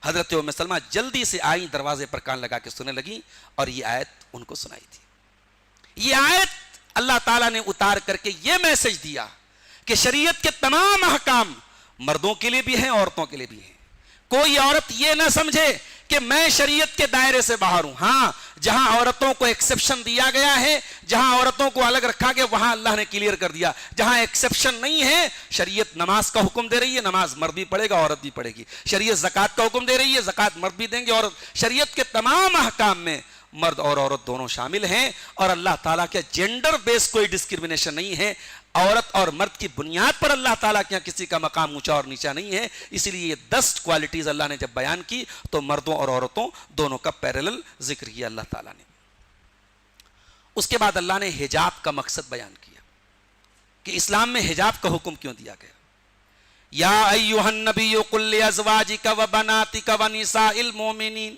حضرت ام سلمہ جلدی سے آئیں، دروازے پر کان لگا کے سننے لگی اور یہ آیت ان کو سنائی تھی۔ یہ آیت اللہ تعالیٰ نے اتار کر کے یہ میسج دیا کہ شریعت کے تمام احکام مردوں کے لیے بھی ہیں، عورتوں کے لیے بھی ہیں۔ کوئی عورت یہ نہ سمجھے کہ میں شریعت کے دائرے سے باہر ہوں۔ ہاں جہاں عورتوں کو ایکسیپشن دیا گیا ہے، جہاں عورتوں کو الگ رکھا گیا، وہاں اللہ نے کلیئر کر دیا۔ جہاں ایکسیپشن نہیں ہے، شریعت نماز کا حکم دے رہی ہے، نماز مرد بھی پڑھے گا، عورت بھی پڑھے گی۔ شریعت زکوٰۃ کا حکم دے رہی ہے، زکوٰۃ مرد بھی دیں گے، عورت۔ شریعت کے تمام احکام میں مرد اور عورت دونوں شامل ہیں، اور اللہ تعالیٰ کے جینڈر بیس کوئی ڈسکرمنیشن نہیں ہے۔ عورت اور مرد کی بنیاد پر اللہ تعالیٰ کے یہاں کسی کا مقام اونچا اور نیچا نہیں ہے۔ اسی لیے یہ 10 کوالٹیز اللہ نے جب بیان کی تو مردوں اور عورتوں دونوں کا پیرلل ذکر کیا اللہ تعالیٰ نے۔ اس کے بعد اللہ نے حجاب کا مقصد بیان کیا کہ اسلام میں حجاب کا حکم کیوں دیا گیا۔ یا ایھا النبی قل لازواجک وبناتک ونساء المؤمنین،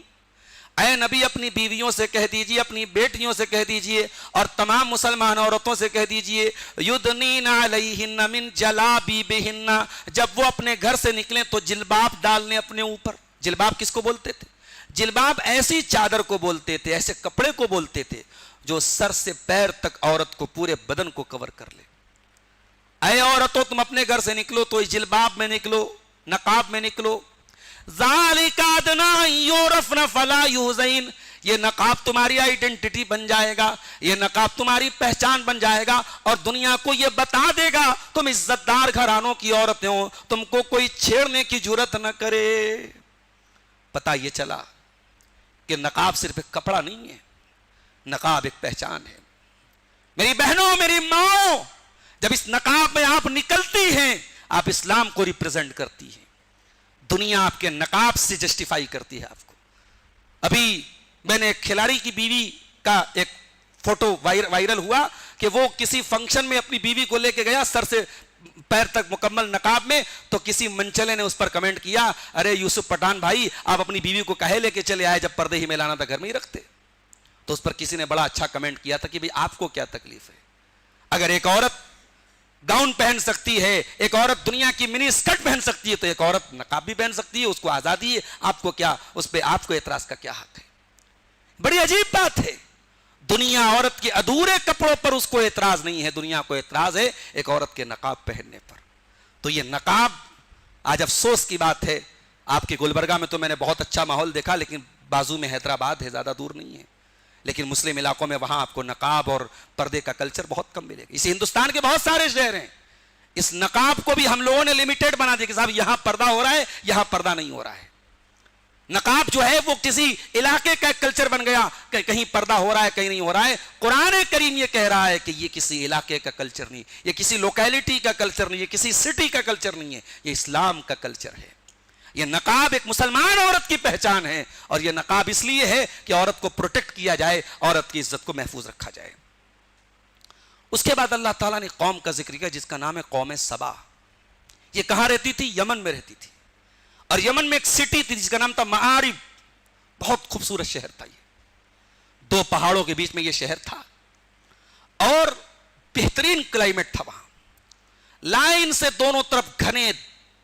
اے نبی اپنی بیویوں سے کہہ دیجئے، اپنی بیٹیوں سے کہہ دیجئے اور تمام مسلمان عورتوں سے کہہ دیجئے یدنین علیہن من جلابیبہن، جب وہ اپنے گھر سے نکلیں تو جلباب ڈالنے اپنے اوپر۔ جلباب کس کو بولتے تھے؟ جلباب ایسی چادر کو بولتے تھے، ایسے کپڑے کو بولتے تھے جو سر سے پیر تک عورت کو، پورے بدن کو کور کر لے۔ اے عورتوں تم اپنے گھر سے نکلو تو جلباب میں نکلو، نقاب میں نکلو۔ ذالک ادنی یعرفن فلا یؤذین، یہ نقاب تمہاری آئیڈینٹی بن جائے گا، یہ نقاب تمہاری پہچان بن جائے گا، اور دنیا کو یہ بتا دے گا تم عزت دار گھرانوں کی عورتیں ہو، تم کو کوئی چھیڑنے کی جرت نہ کرے۔ پتہ یہ چلا کہ نقاب صرف ایک کپڑا نہیں ہے، نقاب ایک پہچان ہے۔ میری بہنوں، میری ماں، جب اس نقاب میں آپ نکلتی ہیں آپ اسلام کو ریپرزینٹ کرتی ہیں، دنیا آپ کے نقاب سے جسٹیفائی کرتی ہے آپ کو۔ ابھی میں نے ایک کھلاڑی کی بیوی کا ایک فوٹو وائرل ہوا کہ وہ کسی فنکشن میں اپنی بیوی کو لے کے گیا، سر سے پیر تک مکمل نقاب میں، تو کسی منچلے نے اس پر کمنٹ کیا، ارے یوسف پٹھان بھائی آپ اپنی بیوی کو کہے لے کے چلے آئے، جب پردے ہی میں لانا تھا گھر میں ہی رکھتے۔ تو اس پر کسی نے بڑا اچھا کمنٹ کیا تھا کہ بھئی آپ کو کیا تکلیف ہے، اگر ایک عورت گاؤن پہن سکتی ہے، ایک عورت دنیا کی منی اسکرٹ پہن سکتی ہے، تو ایک عورت نقاب بھی پہن سکتی ہے، اس کو آزادی ہے، آپ کو کیا، اس پہ آپ کو اعتراض کا کیا حق ہے؟ بڑی عجیب بات ہے، دنیا عورت کے ادھورے کپڑوں پر اس کو اعتراض نہیں ہے، دنیا کو اعتراض ہے ایک عورت کے نقاب پہننے پر۔ تو یہ نقاب آج افسوس کی بات ہے، آپ کے گلبرگہ میں تو میں نے بہت اچھا ماحول دیکھا، لیکن بازو میں حیدرآباد ہے، زیادہ دور نہیں ہے، لیکن مسلم علاقوں میں وہاں آپ کو نقاب اور پردے کا کلچر بہت کم ملے گا۔ اسی ہندوستان کے بہت سارے شہر ہیں، اس نقاب کو بھی ہم لوگوں نے لمیٹڈ بنا دیا کہ صاحب یہاں پردہ ہو رہا ہے، یہاں پردہ نہیں ہو رہا ہے۔ نقاب جو ہے وہ کسی علاقے کا کلچر بن گیا کہ کہیں پردہ ہو رہا ہے کہیں نہیں ہو رہا ہے۔ قرآن کریم یہ کہہ رہا ہے کہ یہ کسی علاقے کا کلچر نہیں، یہ کسی لوکیلٹی کا کلچر نہیں، یہ کسی سٹی کا کلچر نہیں ہے، یہ اسلام کا کلچر ہے۔ یہ نقاب ایک مسلمان عورت کی پہچان ہے، اور یہ نقاب اس لیے ہے کہ عورت کو پروٹیکٹ کیا جائے، عورت کی عزت کو محفوظ رکھا جائے۔ اس کے بعد اللہ تعالیٰ نے قوم کا ذکر کیا جس کا نام ہے قوم سبا۔ یہ کہاں رہتی تھی؟ یمن میں رہتی تھی، اور یمن میں ایک سٹی تھی جس کا نام تھا معارب، بہت خوبصورت شہر تھا، یہ دو پہاڑوں کے بیچ میں یہ شہر تھا، اور بہترین کلائمیٹ تھا وہاں، لائن سے دونوں طرف گھنے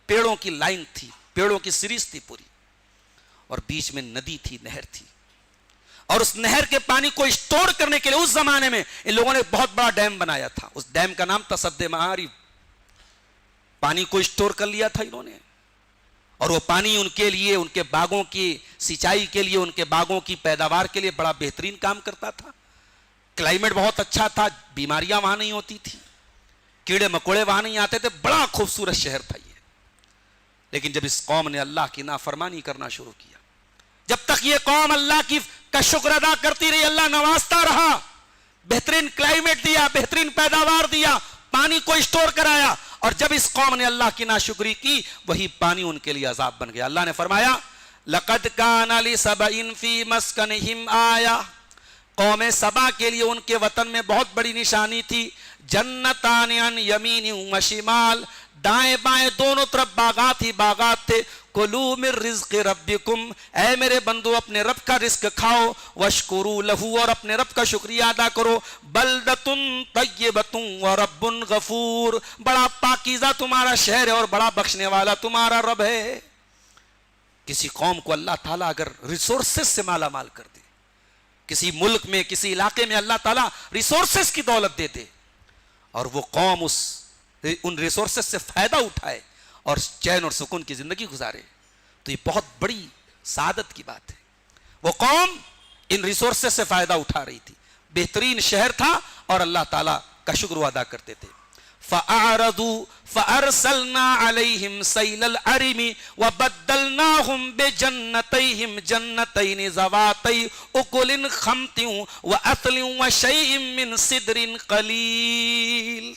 پیڑوں کی لائن تھی، پیڑوں کی سیریز تھی پوری، اور بیچ میں ندی تھی، نہر تھی، اور اس نہر کے پانی کو اسٹور کرنے کے لیے اس زمانے میں ان لوگوں نے بہت بڑا ڈیم بنایا تھا، اس ڈیم کا نام تھا سد معارب۔ پانی کو اسٹور کر لیا تھا انہوں نے، اور وہ پانی ان کے لیے، ان کے باغوں کی سینچائی کے لیے، ان کے باغوں کی پیداوار کے لیے بڑا بہترین کام کرتا تھا۔ کلائمیٹ بہت اچھا تھا، بیماریاں وہاں نہیں ہوتی تھی، کیڑے مکوڑے وہاں نہیں آتے تھے، بڑا خوبصورت شہر تھا یہ۔ لیکن جب اس قوم نے اللہ کی نافرمانی کرنا شروع کیا، جب تک یہ قوم اللہ کا شکر ادا کرتی رہی، اللہ نوازتا رہا، بہترین کلائمیٹ دیا، بہترین پیداوار دیا، پانی کو اسٹور کرایا، اور جب اس قوم نے اللہ کی ناشکری کی، وہی پانی ان کے لیے عذاب بن گیا۔ اللہ نے فرمایا لَقَدْ كَانَ لِسَبَإٍ فِي مَسْكَنِهِمْ آیَةٌ، قوم سبا کے لیے ان کے وطن میں بہت بڑی نشانی تھی، جنتان عن یمین و شمال، دائیں بائیں دونوں طرف باغات ہی باغات تھے، کلوا من رزق ربکم، اے میرے بندو اپنے رب کا رزق کھاؤ، واشکروا لہ، اور اپنے رب کا شکریہ ادا کرو، بلدۃ طیبۃ ورب غفور، بڑا پاکیزہ تمہارا شہر ہے اور بڑا بخشنے والا تمہارا رب ہے۔ کسی قوم کو اللہ تعالیٰ اگر ریسورسز سے مالا مال کر دے، کسی ملک میں کسی علاقے میں اللہ تعالیٰ ریسورسز کی دولت دے دے، اور وہ قوم ان ریسورسز سے فائدہ اٹھائے اور چین اور سکون کی زندگی گزارے، تو یہ بہت بڑی سعادت کی بات ہے۔ وہ قوم ان ریسورسز سے فائدہ اٹھا رہی تھی، بہترین شہر تھا، اور اللہ تعالیٰ کا شکر ادا کرتے تھے۔ فَأَعْرَضُوا فَأَرْسَلْنَا عَلَيْهِمْ سَيْلَ الْعَرِمِ وَبَدَّلْنَاهُمْ بِجَنَّتَيْهِمْ جَنَّتَيْنِ ذَوَاتَيْ أُكُلٍ خَمْطٍ وَأَثْلٍ وَشَيْءٍ مِّن صِدْرٍ قَلِيلٍ۔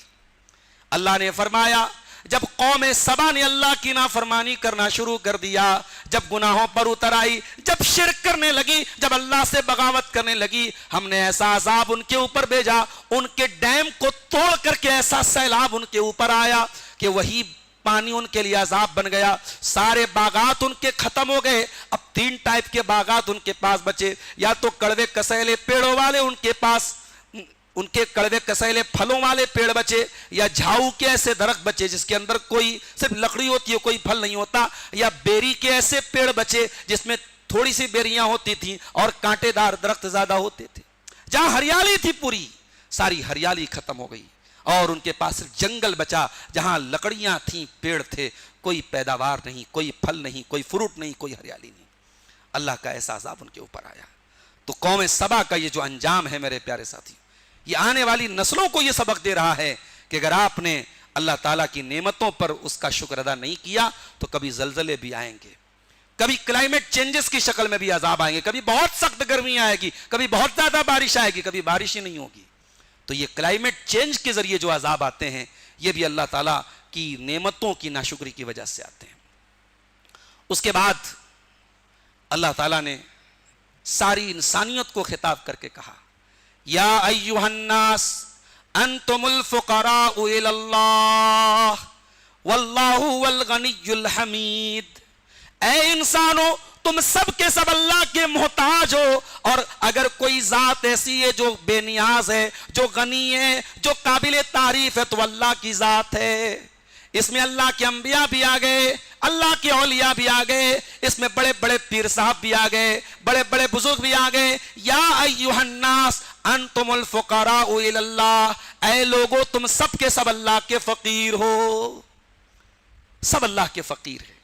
اللہ نے فرمایا جب قوم سبا نے اللہ کی نافرمانی کرنا شروع کر دیا، جب گناہوں پر اتر آئی، جب شرک کرنے لگی، جب اللہ سے بغاوت کرنے لگی، ہم نے ایسا عذاب ان کے اوپر بھیجا، ان کے ڈیم کو توڑ کر کے ایسا سیلاب ان کے اوپر آیا کہ وہی پانی ان کے لیے عذاب بن گیا، سارے باغات ان کے ختم ہو گئے۔ اب تین ٹائپ کے باغات ان کے پاس بچے، یا تو کڑوے کسیلے پیڑوں والے ان کے پاس، ان کے کڑوے کسیلے پھلوں والے پیڑ بچے، یا جھاؤ کے ایسے درخت بچے جس کے اندر کوئی صرف لکڑی ہوتی ہے، کوئی پھل نہیں ہوتا، یا بیری کے ایسے پیڑ بچے جس میں تھوڑی سی بیریاں ہوتی تھیں اور کانٹے دار درخت زیادہ ہوتے تھے۔ جہاں ہریالی تھی پوری، ساری ہریالی ختم ہو گئی، اور ان کے پاس صرف جنگل بچا، جہاں لکڑیاں تھیں، پیڑ تھے، کوئی پیداوار نہیں، کوئی پھل نہیں، کوئی فروٹ نہیں، کوئی ہریالی نہیں۔ اللہ کا ایسا عذاب ان کے اوپر آیا۔ تو قوم سبا کا یہ جو انجام ہے میرے پیارے ساتھی، یہ آنے والی نسلوں کو یہ سبق دے رہا ہے کہ اگر آپ نے اللہ تعالیٰ کی نعمتوں پر اس کا شکر ادا نہیں کیا تو کبھی زلزلے بھی آئیں گے، کبھی کلائمیٹ چینجز کی شکل میں بھی عذاب آئیں گے، کبھی بہت سخت گرمی آئے گی، کبھی بہت زیادہ بارش آئے گی، کبھی بارش ہی نہیں ہوگی۔ تو یہ کلائمیٹ چینج کے ذریعے جو عذاب آتے ہیں، یہ بھی اللہ تعالیٰ کی نعمتوں کی ناشکری کی وجہ سے آتے ہیں۔ اس کے بعد اللہ تعالیٰ نے ساری انسانیت کو خطاب کر کے کہا، یا ایھا الناس انتم الفقراء الی اللہ واللہ والغنی الحمید. اے انسانوں تم سب کے سب اللہ کے محتاج ہو، اور اگر کوئی ذات ایسی ہے جو بے نیاز ہے، جو غنی ہے، جو قابل تعریف ہے، تو اللہ کی ذات ہے. اس میں اللہ کے انبیاء بھی آ گئے، اللہ کے اولیاء بھی آ گئے، اس میں بڑے بڑے پیر صاحب بھی آ گئے، بڑے بڑے بزرگ بھی آ گئے. یا ایھا الناس انتم الفقراء الی اللہ، اے لوگو تم سب کے سب اللہ کے فقیر ہو. سب اللہ کے فقیر ہیں،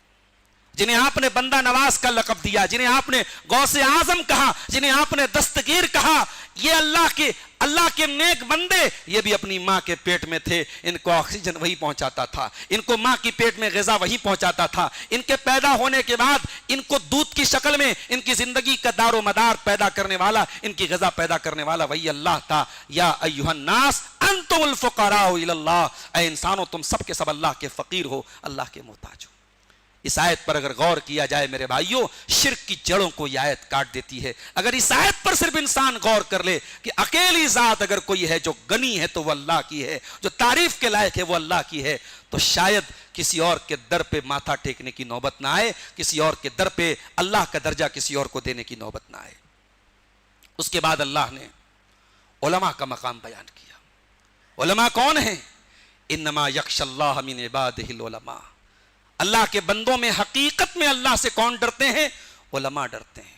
جنہیں آپ نے بندہ نواز کا لقب دیا، جنہیں آپ نے غوث اعظم کہا، جنہیں آپ نے دستگیر کہا، یہ اللہ کے نیک بندے. یہ بھی اپنی ماں کے پیٹ میں تھے، ان کو آکسیجن وہی پہنچاتا تھا، ان کو ماں کی پیٹ میں غذا وہی پہنچاتا تھا، ان کے پیدا ہونے کے بعد ان کو دودھ کی شکل میں ان کی زندگی کا دار و مدار پیدا کرنے والا، ان کی غذا پیدا کرنے والا وہی اللہ تھا. یا ایھا الناس انتم الفقراء الی اللہ، اے انسانوں تم سب کے سب اللہ کے فقیر ہو، اللہ کے محتاج ہو. اس آیت پر اگر غور کیا جائے میرے بھائیوں، شرک کی جڑوں کو یہ آیت کاٹ دیتی ہے. اگر اس آیت پر صرف انسان غور کر لے کہ اکیلی ذات اگر کوئی ہے جو غنی ہے تو وہ اللہ کی ہے، جو تعریف کے لائق ہے وہ اللہ کی ہے، تو شاید کسی اور کے در پہ ماتھا ٹیکنے کی نوبت نہ آئے، کسی اور کے در پہ اللہ کا درجہ کسی اور کو دینے کی نوبت نہ آئے. اس کے بعد اللہ نے علماء کا مقام بیان کیا. علماء کون ہیں؟ انما یخشی اللہ من عبادہ العلماء. اللہ کے بندوں میں حقیقت میں اللہ سے کون ڈرتے ہیں؟ علماء ڈرتے ہیں.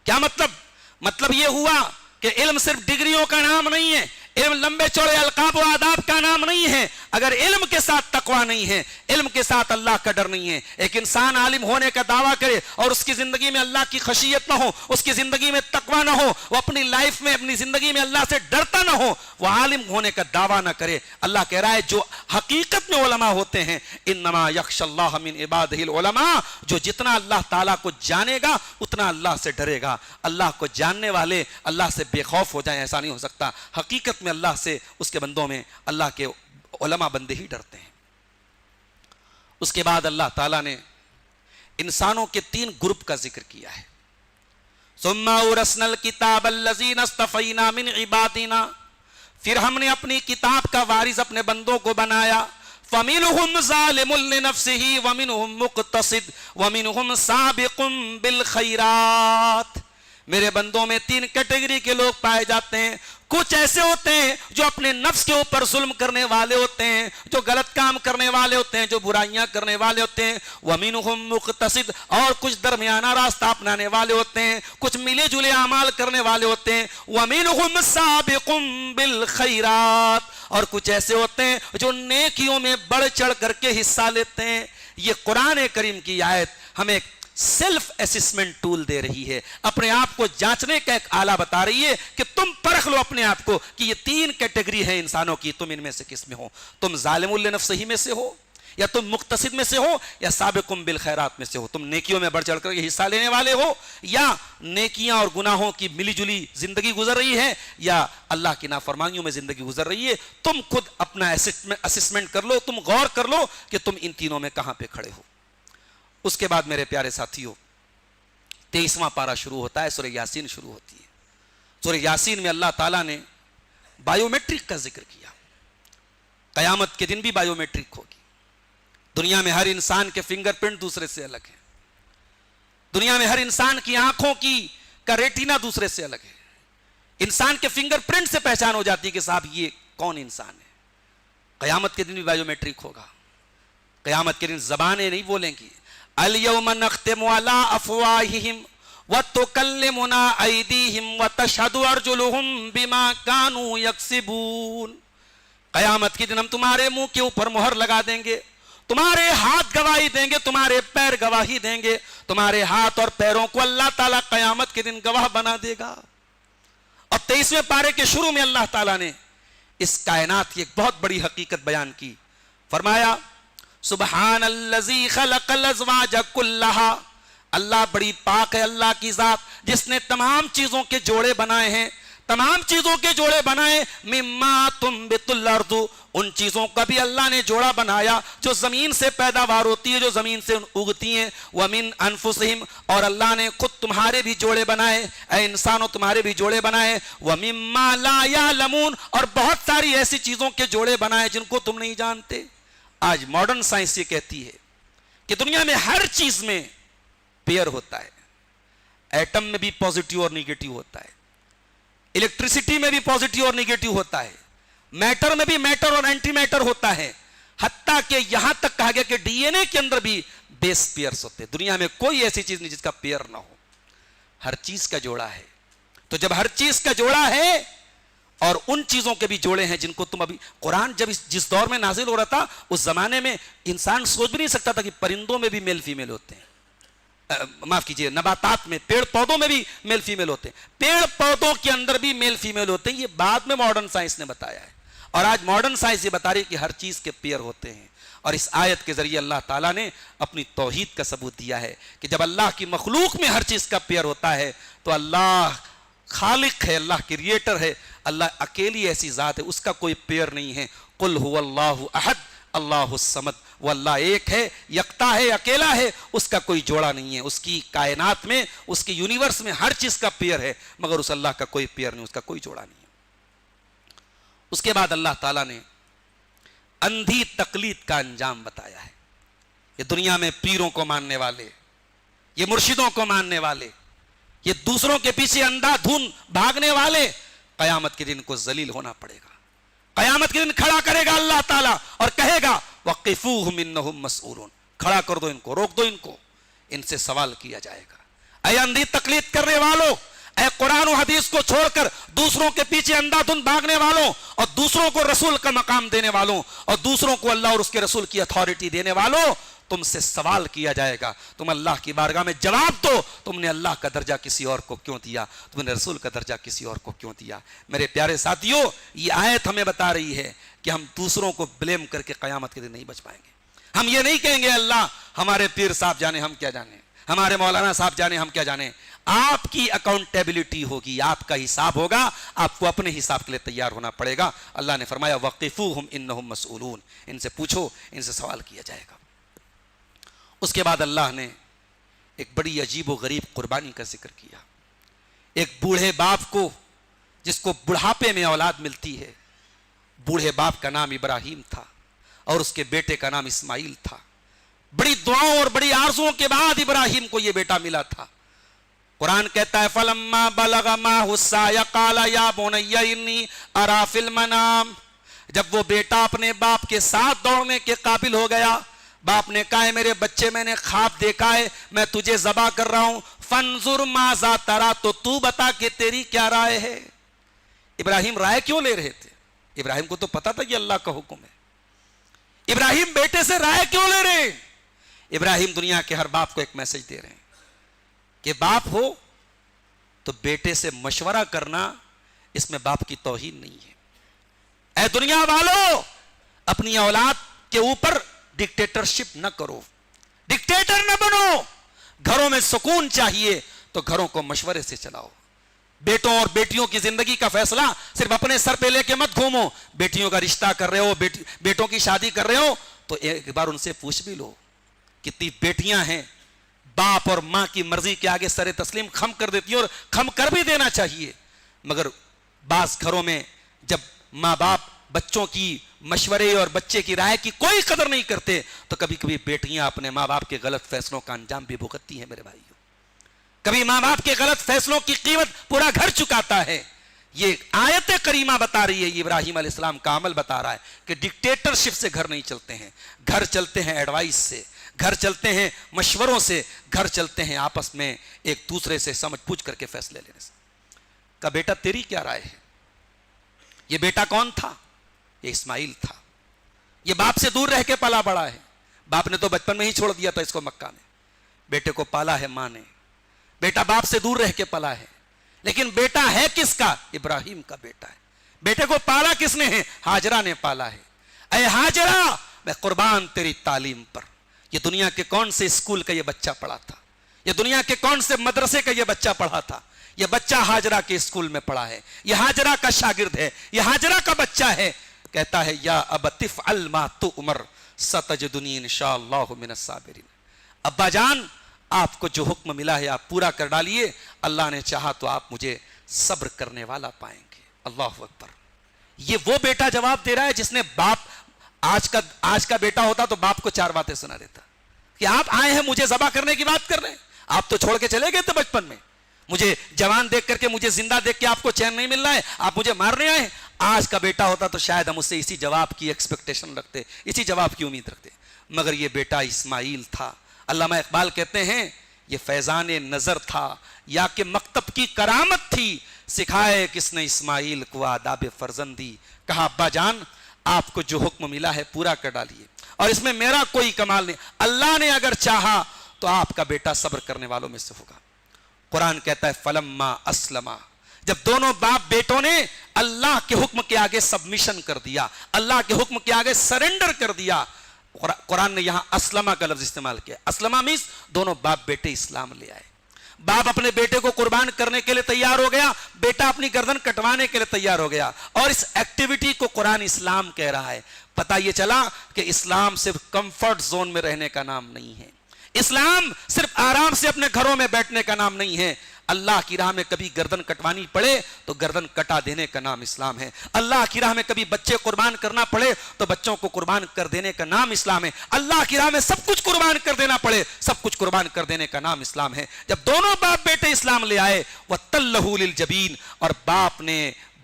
کیا مطلب یہ ہوا کہ علم صرف ڈگریوں کا نام نہیں ہے، علم لمبے چوڑے القاب و آداب کا نام نہیں ہے. اگر علم کے ساتھ تقوی نہیں ہے، علم کے ساتھ اللہ کا ڈر نہیں ہے، ایک انسان عالم ہونے کا دعویٰ کرے اور اس کی زندگی میں اللہ کی خشیت نہ ہو، اس کی زندگی میں تقوی نہ ہو، وہ اپنی لائف میں اپنی زندگی میں اللہ سے ڈرتا نہ ہو، وہ عالم ہونے کا دعویٰ نہ کرے. اللہ کہہ رہا ہے جو حقیقت میں علماء ہوتے ہیں، انما یخشی اللہ من عبادہ العلماء، جو جتنا اللہ تعالیٰ کو جانے گا اتنا اللہ سے ڈرے گا. اللہ کو جاننے والے اللہ سے بے خوف ہو جائیں ایسا نہیں ہو سکتا. حقیقت میں اللہ سے اس کے بندوں میں اللہ کے علماء بندے ہی ڈرتے ہیں. اس کے بعد اللہ تعالیٰ نے انسانوں کے 3 گروپ کا ذکر کیا ہے. ثم اورثنا الکتاب الذین اصطفینا من عبادنا، پھر ہم نے اپنی کتاب کا وارث اپنے بندوں کو بنایا. فمنهم ظالم لنفسه ومنهم مقتصد ومنهم سابق بالخیرات. میرے بندوں میں 3 کیٹیگری کے لوگ پائے جاتے ہیں. کچھ ایسے ہوتے ہیں جو اپنے نفس کے اوپر ظلم کرنے والے ہوتے ہیں، جو غلط کام کرنے والے ہوتے ہیں، جو برائیاں کرنے والے ہوتے ہیں. وَمِنْهُمْ مُقْتَصِدٌ، اور کچھ درمیانہ راستہ اپنانے والے ہوتے ہیں، کچھ ملے جلے اعمال کرنے والے ہوتے ہیں. وَمِنْهُمْ سَابِقٌ بِالْخَيْرَاتِ، اور کچھ ایسے ہوتے ہیں جو نیکیوں میں بڑھ چڑھ کر کے حصہ لیتے ہیں. یہ قرآن کریم کی آیت ہمیں سیلف اسسمنٹ ٹول دے رہی ہے، اپنے آپ کو جانچنے کا ایک آلہ بتا رہی ہے کہ تم پرکھ لو اپنے آپ کو کہ یہ 3 کیٹیگری ہیں انسانوں کی، تم ان میں سے کس میں ہو. تم ظالم لنفسہ میں سے ہو، یا تم مقتصد میں سے ہو، یا سابقم بالخیرات میں سے ہو. تم نیکیوں میں بڑھ چڑھ کر حصہ لینے والے ہو، یا نیکیاں اور گناہوں کی ملی جلی زندگی گزر رہی ہے، یا اللہ کی نافرمانیوں میں زندگی گزر رہی ہے. تم خود اپنا اسسمنٹ کر لو، تم غور کر لو کہ تم ان تینوں میں کہاں پہ کھڑے ہو. اس کے بعد میرے پیارے ساتھیوں 23واں پارہ شروع ہوتا ہے، سورہ یاسین شروع ہوتی ہے. سورہ یاسین میں اللہ تعالیٰ نے بائیو میٹرک کا ذکر کیا. قیامت کے دن بھی بائیو میٹرک ہوگی. دنیا میں ہر انسان کے فنگر پرنٹ دوسرے سے الگ ہے. دنیا میں ہر انسان کی آنکھوں کا ریٹینا دوسرے سے الگ ہے. انسان کے فنگر پرنٹ سے پہچان ہو جاتی ہے کہ صاحب یہ کون انسان ہے. قیامت کے دن بھی بائیو میٹرک ہوگا. قیامت کے دن زبانیں نہیں بولیں گی. اليوم نختم على افواههم وتكلمنا ايديهم وتشهد ارجلهم بما كانوا يكسبون. قیامت کے دن ہم تمہارے منہ کے اوپر مہر لگا دیں گے، تمہارے ہاتھ گواہی دیں گے، تمہارے پیر گواہی دیں گے. تمہارے ہاتھ اور پیروں کو اللہ تعالیٰ قیامت کے دن گواہ بنا دے گا. اور 23ویں پارے کے شروع میں اللہ تعالیٰ نے اس کائنات کی ایک بہت بڑی حقیقت بیان کی. فرمایا سبحان الذی خلق الازواج کلھا، اللہ بڑی پاک ہے، اللہ کی ذات جس نے تمام چیزوں کے جوڑے بنائے ہیں، تمام چیزوں کے جوڑے بنائے. مما تنبت الارض، ان چیزوں کا بھی اللہ نے جوڑا بنایا جو زمین سے پیداوار ہوتی ہے، جو زمین سے اگتی ہیں. وَمِنْ أَنفُسِهِمْ، اور اللہ نے خود تمہارے بھی جوڑے بنائے، اے انسانوں تمہارے بھی جوڑے بنائے. وَمِمَّا لَا يَعْلَمُونَ، اور بہت ساری ایسی چیزوں کے جوڑے بنائے جن کو تم نہیں جانتے. آج ماڈرن سائنس یہ کہتی ہے کہ دنیا میں ہر چیز میں پیئر ہوتا ہے. ایٹم میں بھی پازیٹیو اور نیگیٹو ہوتا ہے، الیکٹریسٹی میں بھی پازیٹیو اور نیگیٹو ہوتا ہے، میٹر میں بھی میٹر اور اینٹی میٹر ہوتا ہے، حتیٰ کہ یہاں تک کہا گیا کہ ڈی این اے کے اندر بھی بیس پیئرز ہوتے ہیں. دنیا میں کوئی ایسی چیز نہیں جس کا پیئر نہ ہو، ہر چیز کا جوڑا ہے. تو جب ہر چیز کا جوڑا ہے اور ان چیزوں کے بھی جوڑے ہیں جن کو تم ابھی قرآن جب جس دور میں نازل ہو رہا تھا اس زمانے میں انسان سوچ بھی نہیں سکتا تھا کہ پرندوں میں بھی میل فیمیل ہوتے ہیں، معاف کیجئے نباتات میں، پیڑ پودوں میں بھی میل فیمیل ہوتے ہیں، پیڑ پودوں کے اندر بھی میل فیمیل ہوتے ہیں. یہ بعد میں ماڈرن سائنس نے بتایا ہے، اور آج ماڈرن سائنس یہ بتا رہی ہے کہ ہر چیز کے پیئر ہوتے ہیں. اور اس آیت کے ذریعے اللہ تعالیٰ نے اپنی توحید کا ثبوت دیا ہے کہ جب اللہ کی مخلوق میں ہر چیز کا پیئر ہوتا ہے تو اللہ خالق ہے، اللہ کریٹر ہے، اللہ اکیلی ایسی ذات ہے، اس کا کوئی پیئر نہیں ہے. قل هو اللہ احد اللہ الصمد، وہ اللہ ایک ہے، یکتا ہے، اکیلا ہے، اس کا کوئی جوڑا نہیں ہے. اس کی کائنات میں، اس کی یونیورس میں ہر چیز کا پیئر ہے، مگر اس اللہ کا کوئی پیئر نہیں، اس کا کوئی جوڑا نہیں ہے. اس کے بعد اللہ تعالیٰ نے اندھی تقلید کا انجام بتایا ہے. یہ دنیا میں پیروں کو ماننے والے، یہ مرشدوں کو ماننے والے، یہ دوسروں کے پیچھے اندھا دھن بھاگنے والے، قیامت کے دن کو ذلیل ہونا پڑے گا. قیامت کے دن کھڑا کرے گا اللہ تعالیٰ اور کہے گا وَقِفُوهُمْ إِنَّهُمْ مَسْئُولُونَ، کھڑا کر دو ان کو، روک دو ان کو، ان سے سوال کیا جائے گا. اے اندھی تقلید کرنے والوں، اے قرآن و حدیث کو چھوڑ کر دوسروں کے پیچھے اندھا دھند بھاگنے والوں، اور دوسروں کو رسول کا مقام دینے والوں، اور دوسروں کو اللہ اور اس کے رسول کی اتھارٹی دینے والوں، تم سے سوال کیا جائے گا. تم اللہ کی بارگاہ میں جواب دو، تم نے اللہ کا درجہ کسی اور کو کیوں دیا، تم نے رسول کا درجہ کسی اور کو کیوں دیا. میرے پیارے ساتھیوں، یہ آیت ہمیں بتا رہی ہے کہ ہم دوسروں کو بلیم کر کے قیامت کے دن نہیں بچ پائیں گے. ہم یہ نہیں کہیں گے اللہ ہمارے پیر صاحب جانے ہم کیا جانے، ہمارے مولانا صاحب جانے ہم کیا جانے. آپ کی اکاؤنٹیبلٹی ہوگی، آپ کا حساب ہوگا، آپ کو اپنے حساب کے لیے تیار ہونا پڑے گا. اللہ نے فرمایا وقفوہم انہم مسئولون، ان سے پوچھو، ان سے سوال کیا جائے گا. اس کے بعد اللہ نے ایک بڑی عجیب و غریب قربانی کا ذکر کیا. ایک بوڑھے باپ کو، جس کو بڑھاپے میں اولاد ملتی ہے، بوڑھے باپ کا نام ابراہیم تھا اور اس کے بیٹے کا نام اسماعیل تھا. بڑی دعاؤں اور بڑی آرزوؤں کے بعد ابراہیم کو یہ بیٹا ملا تھا. قرآن کہتا ہے فَلَمَّا بَلَغَ مَعَهُ السَّعْيَ قَالَ يَا بُنَيَّ إِنِّي أَرَىٰ فِي الْمَنَامِ، جب وہ بیٹا اپنے باپ کے ساتھ دوڑنے کے قابل ہو گیا، باپ نے کہا ہے میرے بچے میں نے خواب دیکھا ہے، میں تجھے ذبح کر رہا ہوں، فَانْظُرْ مَاذَا تَرَىٰ، تو بتا کہ تیری کیا رائے ہے. ابراہیم رائے کیوں لے رہے تھے؟ ابراہیم کو تو پتا تھا کہ اللہ کا حکم ہے. ابراہیم بیٹے سے رائے کیوں لے رہے ہیں؟ ابراہیم دنیا کے ہر باپ کو ایک میسج دے رہے ہیں کہ باپ ہو تو بیٹے سے مشورہ کرنا، اس میں باپ کی توہین نہیں ہے. اے دنیا والو، اپنی اولاد کے اوپر ڈکٹیٹرشپ نہ کرو، ڈکٹیٹر نہ بنو. گھروں میں سکون چاہیے تو گھروں کو مشورے سے چلاؤ. بیٹوں اور بیٹیوں کی زندگی کا فیصلہ صرف اپنے سر پہ لے کے مت گھومو. بیٹیوں کا رشتہ کر رہے ہو، بیٹوں کی شادی کر رہے ہو تو ایک بار ان سے پوچھ بھی لو. کتنی بیٹیاں ہیں باپ اور ماں کی مرضی کے آگے سر تسلیم خم کر دیتی ہیں، اور خم کر بھی دینا چاہیے. مگر بعض گھروں میں جب ماں باپ بچوں کی مشورے اور بچے کی رائے کی کوئی قدر نہیں کرتے تو کبھی کبھی بیٹیاں اپنے ماں باپ کے غلط فیصلوں کا انجام بھی بھگتتی ہیں. میرے بھائیوں، کبھی ماں باپ کے غلط فیصلوں کی قیمت پورا گھر چکاتا ہے. یہ آیت کریمہ بتا رہی ہے، یہ ابراہیم علیہ السلام کا عمل بتا رہا ہے کہ ڈکٹیٹرشپ سے گھر نہیں چلتے ہیں. گھر چلتے ہیں ایڈوائس سے، گھر چلتے ہیں مشوروں سے، گھر چلتے ہیں آپس میں ایک دوسرے سے سمجھ پوچھ کر کے فیصلے لینے سے. کہ بیٹا تیری کیا رائے ہے؟ یہ بیٹا کون تھا؟ یہ اسماعیل تھا. یہ باپ سے دور رہ کے پلا بڑا ہے. باپ نے تو بچپن میں ہی چھوڑ دیا تھا اس کو مکہ میں. بیٹے کو پالا ہے ماں نے. بیٹا باپ سے دور رہ کے پلا ہے، لیکن بیٹا ہے کس کا؟ ابراہیم کا بیٹا ہے. بیٹے کو پالا کس نے ہے؟ ہاجرہ نے پالا ہے. اے ہاجرہ، میں قربان تیری تعلیم پر. یہ دنیا کے کون سے اسکول کا یہ بچہ پڑھا تھا؟ یہ دنیا کے کون سے مدرسے کا یہ بچہ پڑھا تھا؟ یہ بچہ ہاجرہ کے اسکول میں پڑھا ہے، یہ ہاجرہ کا شاگرد ہے، یہ ہاجرہ کا بچہ ہے. کہتا ہے یا ابت افعل ما تؤمر ستجدنی انشاءاللہ من الصابرین، ابا جان آپ کو جو حکم ملا ہے آپ پورا کر ڈالیے، اللہ نے چاہا تو آپ مجھے صبر کرنے والا پائیں گے۔ اللہ اکبر۔ یہ وہ بیٹا جواب دے رہا ہے جس نے باپ، آج کا بیٹا ہوتا تو باپ کو 4 باتیں سنا دیتا کہ آپ آئے ہیں مجھے ذبح کرنے کی بات کر رہے ہیں، آپ تو چھوڑ کے چلے گئے تھے بچپن میں، مجھے جوان دیکھ کر کے، مجھے زندہ دیکھ کے آپ کو چین نہیں مل رہا ہے، آپ مجھے مارنے آئے ہیں۔ آج کا بیٹا ہوتا تو شاید ہم اس سے اسی جواب کی ایکسپیکٹیشن رکھتے، اسی جواب کی امید رکھتے، مگر یہ بیٹا اسماعیل تھا۔ علامہ اقبال کہتے ہیں یہ فیضان نظر تھا یا کہ مکتب کی کرامت تھی، سکھائے کس نے اسماعیل کو آداب فرزندی، کہا ابا جان آپ کو جو حکم ملا ہے پورا کر ڈالیے، اور اس میں میرا کوئی کمال نہیں، اللہ نے اگر چاہا تو آپ کا بیٹا صبر کرنے والوں میں سے ہوگا۔ قرآن کہتا ہے فلما اسلما، جب دونوں باپ بیٹوں نے اللہ کے حکم کے آگے سبمیشن کر دیا، اللہ کے حکم کے آگے سرنڈر کر دیا، قرآن نے یہاں اسلمہ کا لفظ استعمال کیا۔ اسلمہ مینس دونوں باپ بیٹے اسلام لے آئے، باپ اپنے بیٹے کو قربان کرنے کے لیے تیار ہو گیا، بیٹا اپنی گردن کٹوانے کے لیے تیار ہو گیا، اور اس ایکٹیویٹی کو قرآن اسلام کہہ رہا ہے۔ پتہ یہ چلا کہ اسلام صرف کمفرٹ زون میں رہنے کا نام نہیں ہے، اسلام صرف آرام سے اپنے گھروں میں بیٹھنے کا نام نہیں ہے، اللہ کی راہ میں کبھی گردن کٹوانی پڑے تو گردن کٹا دینے کا نام اسلام ہے، اللہ کی راہ میں کبھی بچے قربان کرنا پڑے تو بچوں کو قربان کر دینے کا نام اسلام ہے، اللہ کی راہ میں سب کچھ قربان کر دینا پڑے سب کچھ قربان کر دینے کا نام اسلام ہے۔ جب دونوں باپ بیٹے اسلام لے آئے وَتَلَّهُ لِلْجَبِينِ، اور باپ نے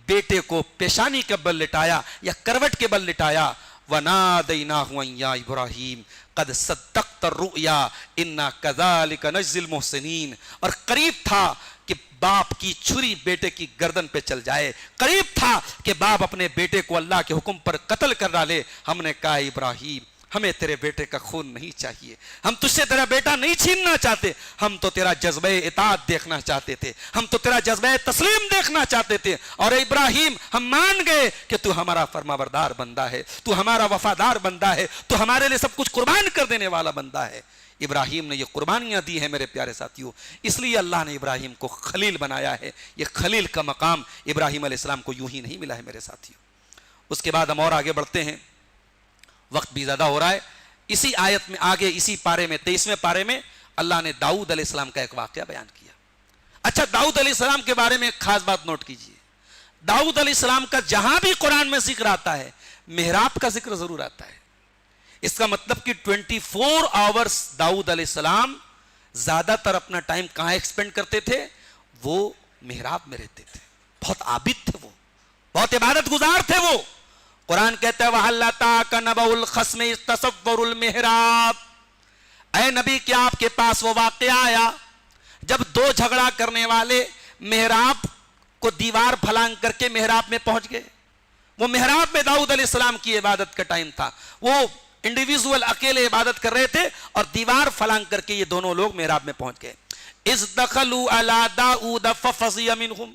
بیٹے کو پیشانی کے بل لٹایا یا کروٹ کے بل لٹایا، وَنَادَيْنَاهُ أَن يَا إِبْرَاهِيمُ قد صدقت الرؤیا انا کذالک نجزی المحسنین، اور قریب تھا کہ باپ کی چھری بیٹے کی گردن پہ چل جائے، قریب تھا کہ باپ اپنے بیٹے کو اللہ کے حکم پر قتل کر ڈالے۔ ہم نے کہا ابراہیم ہمیں تیرے بیٹے کا خون نہیں چاہیے، ہم تجھ سے تیرا بیٹا نہیں چھیننا چاہتے، ہم تو تیرا جذبہ اطاعت دیکھنا چاہتے تھے، ہم تو تیرا جذبہ تسلیم دیکھنا چاہتے تھے، اور ابراہیم ہم مان گئے کہ تو ہمارا فرمانبردار بندہ ہے، تو ہمارا وفادار بندہ ہے، تو ہمارے لیے سب کچھ قربان کر دینے والا بندہ ہے۔ ابراہیم نے یہ قربانیاں دی ہیں میرے پیارے ساتھیوں، اس لیے اللہ نے ابراہیم کو خلیل بنایا ہے۔ یہ خلیل کا مقام ابراہیم علیہ السلام کو یوں ہی نہیں ملا ہے میرے ساتھیوں۔ اس کے بعد ہم اور آگے بڑھتے ہیں، وقت بھی زیادہ ہو رہا ہے۔ اسی آیت میں آگے، اسی پارے میں 23ویں پارے میں اللہ نے داؤد علیہ السلام کا ایک واقعہ بیان کیا۔ اچھا، داؤد علیہ السلام کے بارے میں ایک خاص بات نوٹ کیجئے، داؤد علیہ السلام کا جہاں بھی قرآن میں ذکر آتا ہے محراب کا ذکر ضرور آتا ہے۔ اس کا مطلب کہ 24 آورز داؤد علیہ السلام زیادہ تر اپنا ٹائم کہاں ایکسپینڈ کرتے تھے؟ وہ محراب میں رہتے تھے، بہت عابد تھے، وہ بہت عبادت گزار تھے۔ وہ قرآن کہتا ہے وَهَلْ أَتَاكَ نَبَأُ الْخَصْمِ إِذْ تَصَوَّرُوا الْمِحْرَابَ، اے نبی کیا آپ کے پاس وہ واقعہ آیا جب دو جھگڑا کرنے والے محراب کو دیوار پھلانگ کر کے محراب میں پہنچ گئے؟ وہ محراب میں داؤد علیہ السلام کی عبادت کا ٹائم تھا، وہ انڈیویزول اکیلے عبادت کر رہے تھے اور دیوار پھلانگ کر کے یہ دونوں لوگ محراب میں پہنچ گئے۔ اِذْ دَخَلُوا عَلَىٰ دَاؤُودَ فَفَزِعَ مِنْهُمْ،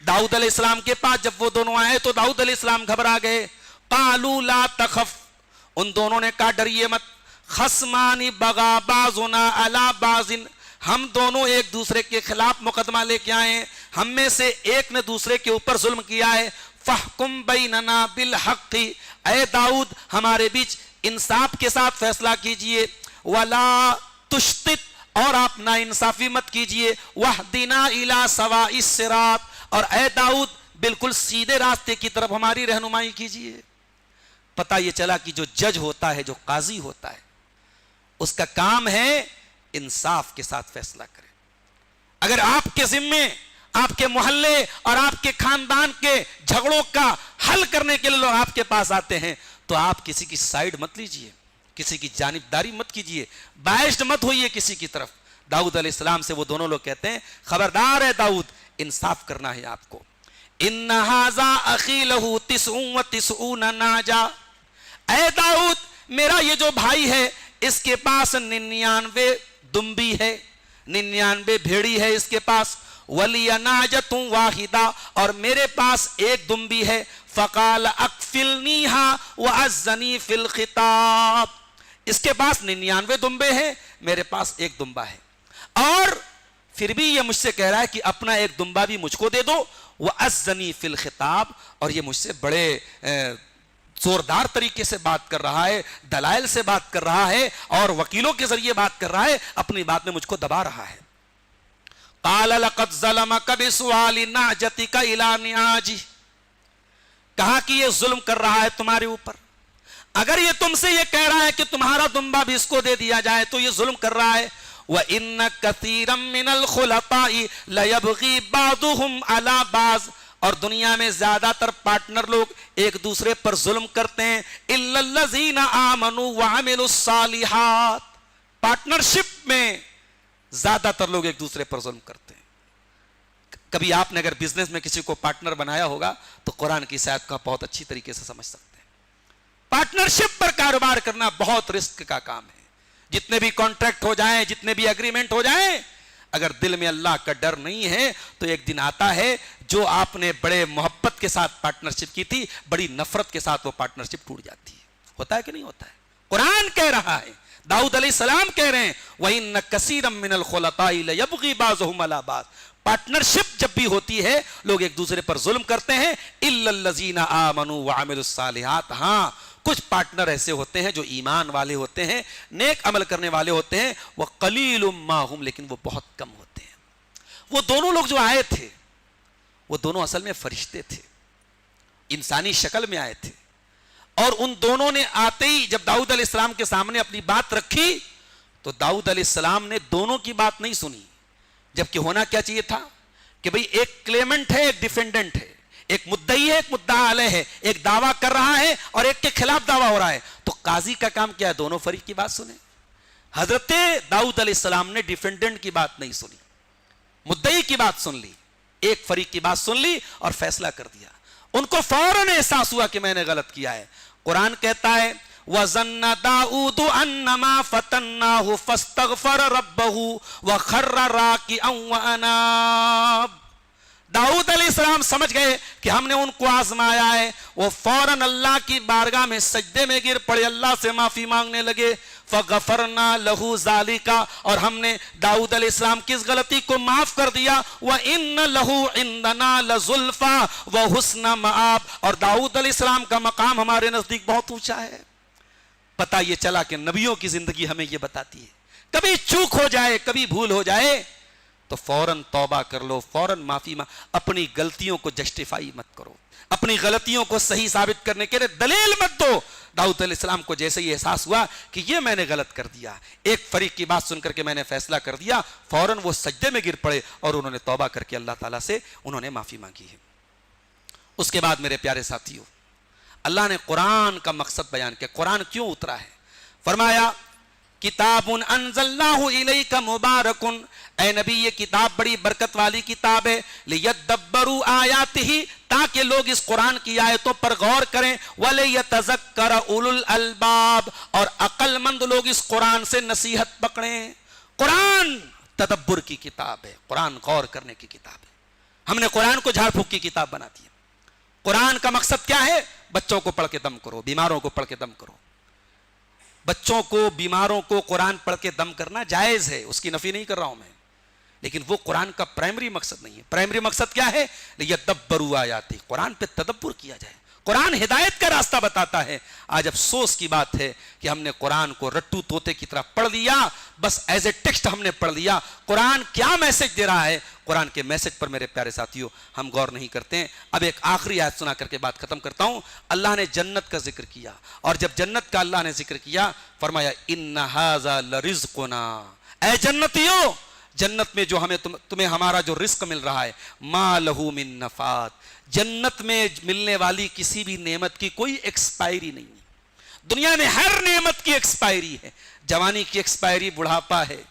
داؤد علیہ السلام کے پاس جب وہ دونوں آئے تو داؤد علیہ السلام گھبرا گئے۔ قالوا لا تخف، ان دونوں نے کہا ڈریے مت، خصمان بغا بعضنا علی بعض، ہم دونوں ایک دوسرے کے خلاف مقدمہ لے کے آئے ہیں، ہم میں سے ایک نے دوسرے کے اوپر ظلم کیا ہے۔ فاحکم بیننا بالحق، اے داؤد ہمارے بیچ انصاف کے ساتھ فیصلہ کیجئے، ولا تشتت، اور آپ نا انصافی مت کیجئے، واہدنا الی سواء الصراط، اور اے داؤد بالکل سیدھے راستے کی طرف ہماری رہنمائی کیجئے۔ پتہ یہ چلا کہ جو جج ہوتا ہے، جو قاضی ہوتا ہے، اس کا کام ہے انصاف کے ساتھ فیصلہ کرے۔ اگر آپ کے ذمے، آپ کے محلے اور آپ کے خاندان کے جھگڑوں کا حل کرنے کے لیے لوگ آپ کے پاس آتے ہیں تو آپ کسی کی سائیڈ مت لیجئے، کسی کی جانبداری مت کیجئے، بائسڈ مت ہوئیے کسی کی طرف۔ داؤد علیہ السلام سے وہ دونوں لوگ کہتے ہیں خبردار ہے داؤد، انصاف کرنا ہے آپ کو۔ ان ھذا اخی لہ 99 ناجا، اے داؤد میرا یہ جو بھائی ہے اس کے پاس 99 دمبی ہے، 99 بھیڑی ہے اس کے پاس، ولی ناجۃ واحدہ، اور میرے پاس ایک دمبی ہے، فقال اکفلنیھا وعزنی فی الخطاب، اس کے پاس 99 دمبے ہیں، میرے پاس ایک دمبا ہے، اور پھر بھی یہ مجھ سے کہہ رہا ہے کہ اپنا ایک دمبا بھی مجھ کو دے دو، وعزنی فی الخطاب، اور یہ مجھ سے بڑے زوردار طریقے سے بات کر رہا ہے، دلائل سے بات کر رہا ہے اور وکیلوں کے ذریعے بات کر رہا ہے، اپنی بات میں مجھ کو دبا رہا ہے. قال لقد ظلمك بسؤال نعجتك الى نعاجی، کہا کہ یہ ظلم کر رہا ہے تمہارے اوپر. اگر یہ تم سے یہ کہہ رہا ہے کہ تمہارا دمبا بھی اس کو دے دیا جائے تو یہ ظلم کر رہا ہے. وَإِنَّ كَثِيرًا مِّنَ الْخُلَطَاءِ لَيَبْغِي بَعْضُهُمْ عَلَى بَعْضٍ، اور دنیا میں زیادہ تر پارٹنر لوگ ایک دوسرے پر ظلم کرتے ہیں. إِلَّا الَّذِينَ آمَنُوا وَعَمِلُوا الصَّالِحَاتِ، پارٹنرشپ میں زیادہ تر لوگ ایک دوسرے پر ظلم کرتے ہیں. کبھی آپ نے اگر بزنس میں کسی کو پارٹنر بنایا ہوگا تو قرآن کی آیت کا بہت اچھی طریقے سے سمجھ سکتے ہیں. پارٹنرشپ پر کاروبار کرنا بہت رسک کا کام ہے. جتنے بھی کانٹریکٹ ہو جائیں، جتنے بھی اگریمنٹ ہو جائیں، اگر دل میں اللہ کا ڈر نہیں ہے تو ایک دن آتا ہے جو آپ نے بڑے محبت کے ساتھ پارٹنرشپ کی تھی، بڑی نفرت کے ساتھ وہ پارٹنرشپ ٹوٹ جاتی ہے. ہوتا ہے کہ نہیں ہوتا ہے؟ قرآن کہہ رہا ہے، داؤد علیہ السلام کہہ رہے ہیں وَإِنَّ كَثِيرًا مِّنَ الْخُلَطَاءِ لَيَبْغِي بَعْضُهُمْ عَلَى بَعْضٍ. پارٹنرشپ جب بھی ہوتی ہے لوگ ایک دوسرے پر ظلم کرتے ہیں. إِلَّا الَّذِينَ آمَنُوا وَعَمِلُوا الصَّالِحَاتِ، ہاں کچھ پارٹنر ایسے ہوتے ہیں جو ایمان والے ہوتے ہیں، نیک عمل کرنے والے ہوتے ہیں. وَقَلِيلٌ مَّا هُمْ، لیکن وہ بہت کم ہوتے ہیں. وہ دونوں لوگ جو آئے تھے وہ دونوں اصل میں فرشتے تھے، انسانی شکل میں آئے تھے. اور ان دونوں نے آتے ہی جب داؤد علیہ السلام کے سامنے اپنی بات رکھی تو داؤد علیہ السلام نے دونوں کی بات نہیں سنی. جبکہ ہونا کیا چاہیے تھا کہ بھئی ایک کلیمنٹ ہے، ایک ڈیفینڈنٹ ہے، ایک مدعی ہے، ایک مدعا علیہ ہے، ایک دعویٰ کر رہا ہے اور ایک کے خلاف دعویٰ ہو رہا ہے. تو قاضی کا کام کیا ہے؟ دونوں فریق کی بات سنیں. حضرت داؤد علیہ السلام نے ڈیفینڈنٹ کی بات نہیں سنی، مدعی کی بات سن لی، ایک فریق کی بات سن لی اور فیصلہ کر دیا. ان کو فوراً احساس ہوا کہ میں نے غلط کیا ہے. قرآن کہتا ہے وَظَنَّ دَاؤُدُ أَنَّمَا فَتَنَّاهُ فَاسْتَغْفَرَ رَبَّهُ وَخَرَّ رَاكِعًا وَأَنَابَ. داؤد علیہ السلام سمجھ گئے کہ ہم نے ان کو آزمایا ہے. وہ فوراً اللہ کی بارگاہ میں سجدے میں گر پڑے، اللہ سے معافی مانگنے لگے. فَغَفَرْنَا لَهُ ذَلِكَ، اور ہم نے داؤد علیہ السلام کی اس غلطی کو معاف کر دیا. وَإِنَّ لَهُ عِندَنَا لَزُلْفَىٰ وَحُسْنَ مَآبٍ، اور داؤد علیہ السلام کا مقام ہمارے نزدیک بہت اونچا ہے. پتہ یہ چلا کہ نبیوں کی زندگی ہمیں یہ بتاتی ہے کبھی چوک ہو جائے، کبھی بھول ہو جائے تو فوراً توبہ کر لو، فوراً معافی اپنی غلطیوں کو جسٹیفائی مت کرو، اپنی غلطیوں کو صحیح ثابت کرنے کے لیے دلیل مت دو. داؤد علیہ السلام کو جیسے ہی احساس ہوا کہ یہ میں نے غلط کر دیا، ایک فریق کی بات سن کر کے میں نے فیصلہ کر دیا، فوراً وہ سجدے میں گر پڑے اور انہوں نے توبہ کر کے اللہ تعالیٰ سے انہوں نے معافی مانگی ہے. اس کے بعد میرے پیارے ساتھیوں، اللہ نے قرآن کا مقصد بیان کیا. قرآن کیوں اترا ہے؟ فرمایا کتاب انزلناہ الیک مبارک، اے نبی یہ کتاب بڑی برکت والی کتاب ہے. لیدبروا آیاتہ، تاکہ لوگ اس قرآن کی آیتوں پر غور کریں. ولیتذکر اولو الالباب، اور عقل مند لوگ اس قرآن سے نصیحت پکڑیں. قرآن تدبر کی کتاب ہے، قرآن غور کرنے کی کتاب ہے. ہم نے قرآن کو جھاڑ پھونک کی کتاب بنا دی. قرآن کا مقصد کیا ہے؟ بچوں کو پڑھ کے دم کرو، بیماروں کو پڑھ کے دم کرو. بچوں کو، بیماروں کو قرآن پڑھ کے دم کرنا جائز ہے، اس کی نفی نہیں کر رہا ہوں میں، لیکن وہ قرآن کا پرائمری مقصد نہیں ہے. پرائمری مقصد کیا ہے؟ لیدبروا آیاتہ، قرآن پہ تدبر کیا جائے. قرآن ہدایت کا راستہ بتاتا ہے. آج افسوس کی بات ہے کہ ہم نے قرآن کو رٹو طوطے کی طرح پڑھ لیا، بس ایز اے ٹیکسٹ ہم نے پڑھ لیا. قرآن کیا میسج دے رہا ہے، قرآن کے میسج پر میرے پیارے ساتھیوں ہم غور نہیں کرتے ہیں. اب ایک آخری آیت سنا کر کے بات ختم کرتا ہوں. اللہ نے جنت کا ذکر کیا، اور جب جنت کا اللہ نے ذکر کیا فرمایا ان ھذا لرزقنا، اے جنتیوں جنت میں جو ہمیں تمہیں ہمارا جو رزق مل رہا ہے، ما لہ من نفاد، جنت میں ملنے والی کسی بھی نعمت کی کوئی ایکسپائری نہیں ہے. دنیا میں ہر نعمت کی ایکسپائری ہے. جوانی کی ایکسپائری بڑھاپا ہے،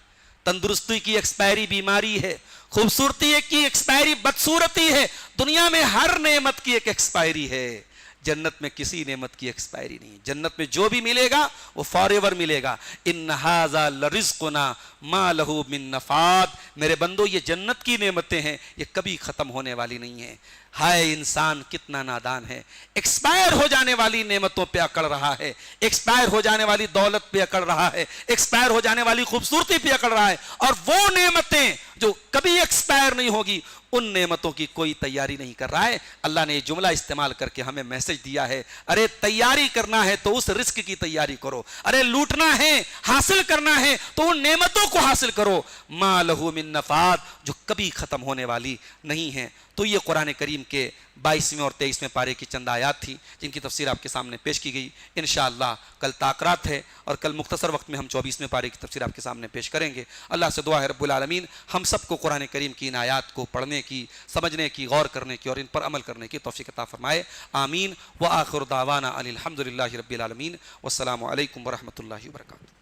تندرستی کی ایکسپائری بیماری ہے، خوبصورتی کی ایکسپائری بدصورتی ہے. دنیا میں ہر نعمت کی ایک ایکسپائری ہے. جنت میں کسی نعمت کی ایکسپائری نہیں. جنت میں جو بھی ملے گا وہ فار ایور ملے گا. ان ھذا لرزقنا ما لہ من نفاد. میرے بندو یہ جنت کی نعمتیں ہیں، یہ کبھی ختم ہونے والی نہیں ہیں. ہائے انسان کتنا نادان ہے، ایکسپائر ہو جانے والی نعمتوں پہ اکڑ رہا ہے، ایکسپائر ہو جانے والی دولت پہ اکڑ رہا ہے، ایکسپائر ہو جانے والی خوبصورتی پہ اکڑ رہا ہے، اور وہ نعمتیں جو کبھی ایکسپائر نہیں ہوگی ان نعمتوں کی کوئی تیاری نہیں کر رہا ہے۔ اللہ نے یہ جملہ استعمال کر کے ہمیں میسج دیا ہے، ارے تیاری کرنا ہے تو اس رزق کی تیاری کرو، ارے لوٹنا ہے حاصل کرنا ہے تو ان نعمتوں کو حاصل کرو، ما لہو من نفاد، جو کبھی ختم ہونے والی نہیں ہیں۔ تو یہ قرآن کریم کے 22ویں اور 23ویں پارے کی چند آیات تھی جن کی تفسیر آپ کے سامنے پیش کی گئی۔ انشاءاللہ کل تاکرات ہے اور کل مختصر وقت میں ہم 24ویں پارے کی تفسیر آپ کے سامنے پیش کریں گے۔ اللہ سے دعا ہے رب العالمین ہم سب کو قرآن کریم کی ان آیات کو پڑھنے کی، سمجھنے کی، غور کرنے کی اور ان پر عمل کرنے کی توفیق عطا فرمائے، آمین۔ وآخر دعوانا ان الحمد للہ رب العالمین، والسلام علیکم ورحمۃ اللہ وبرکاتہ۔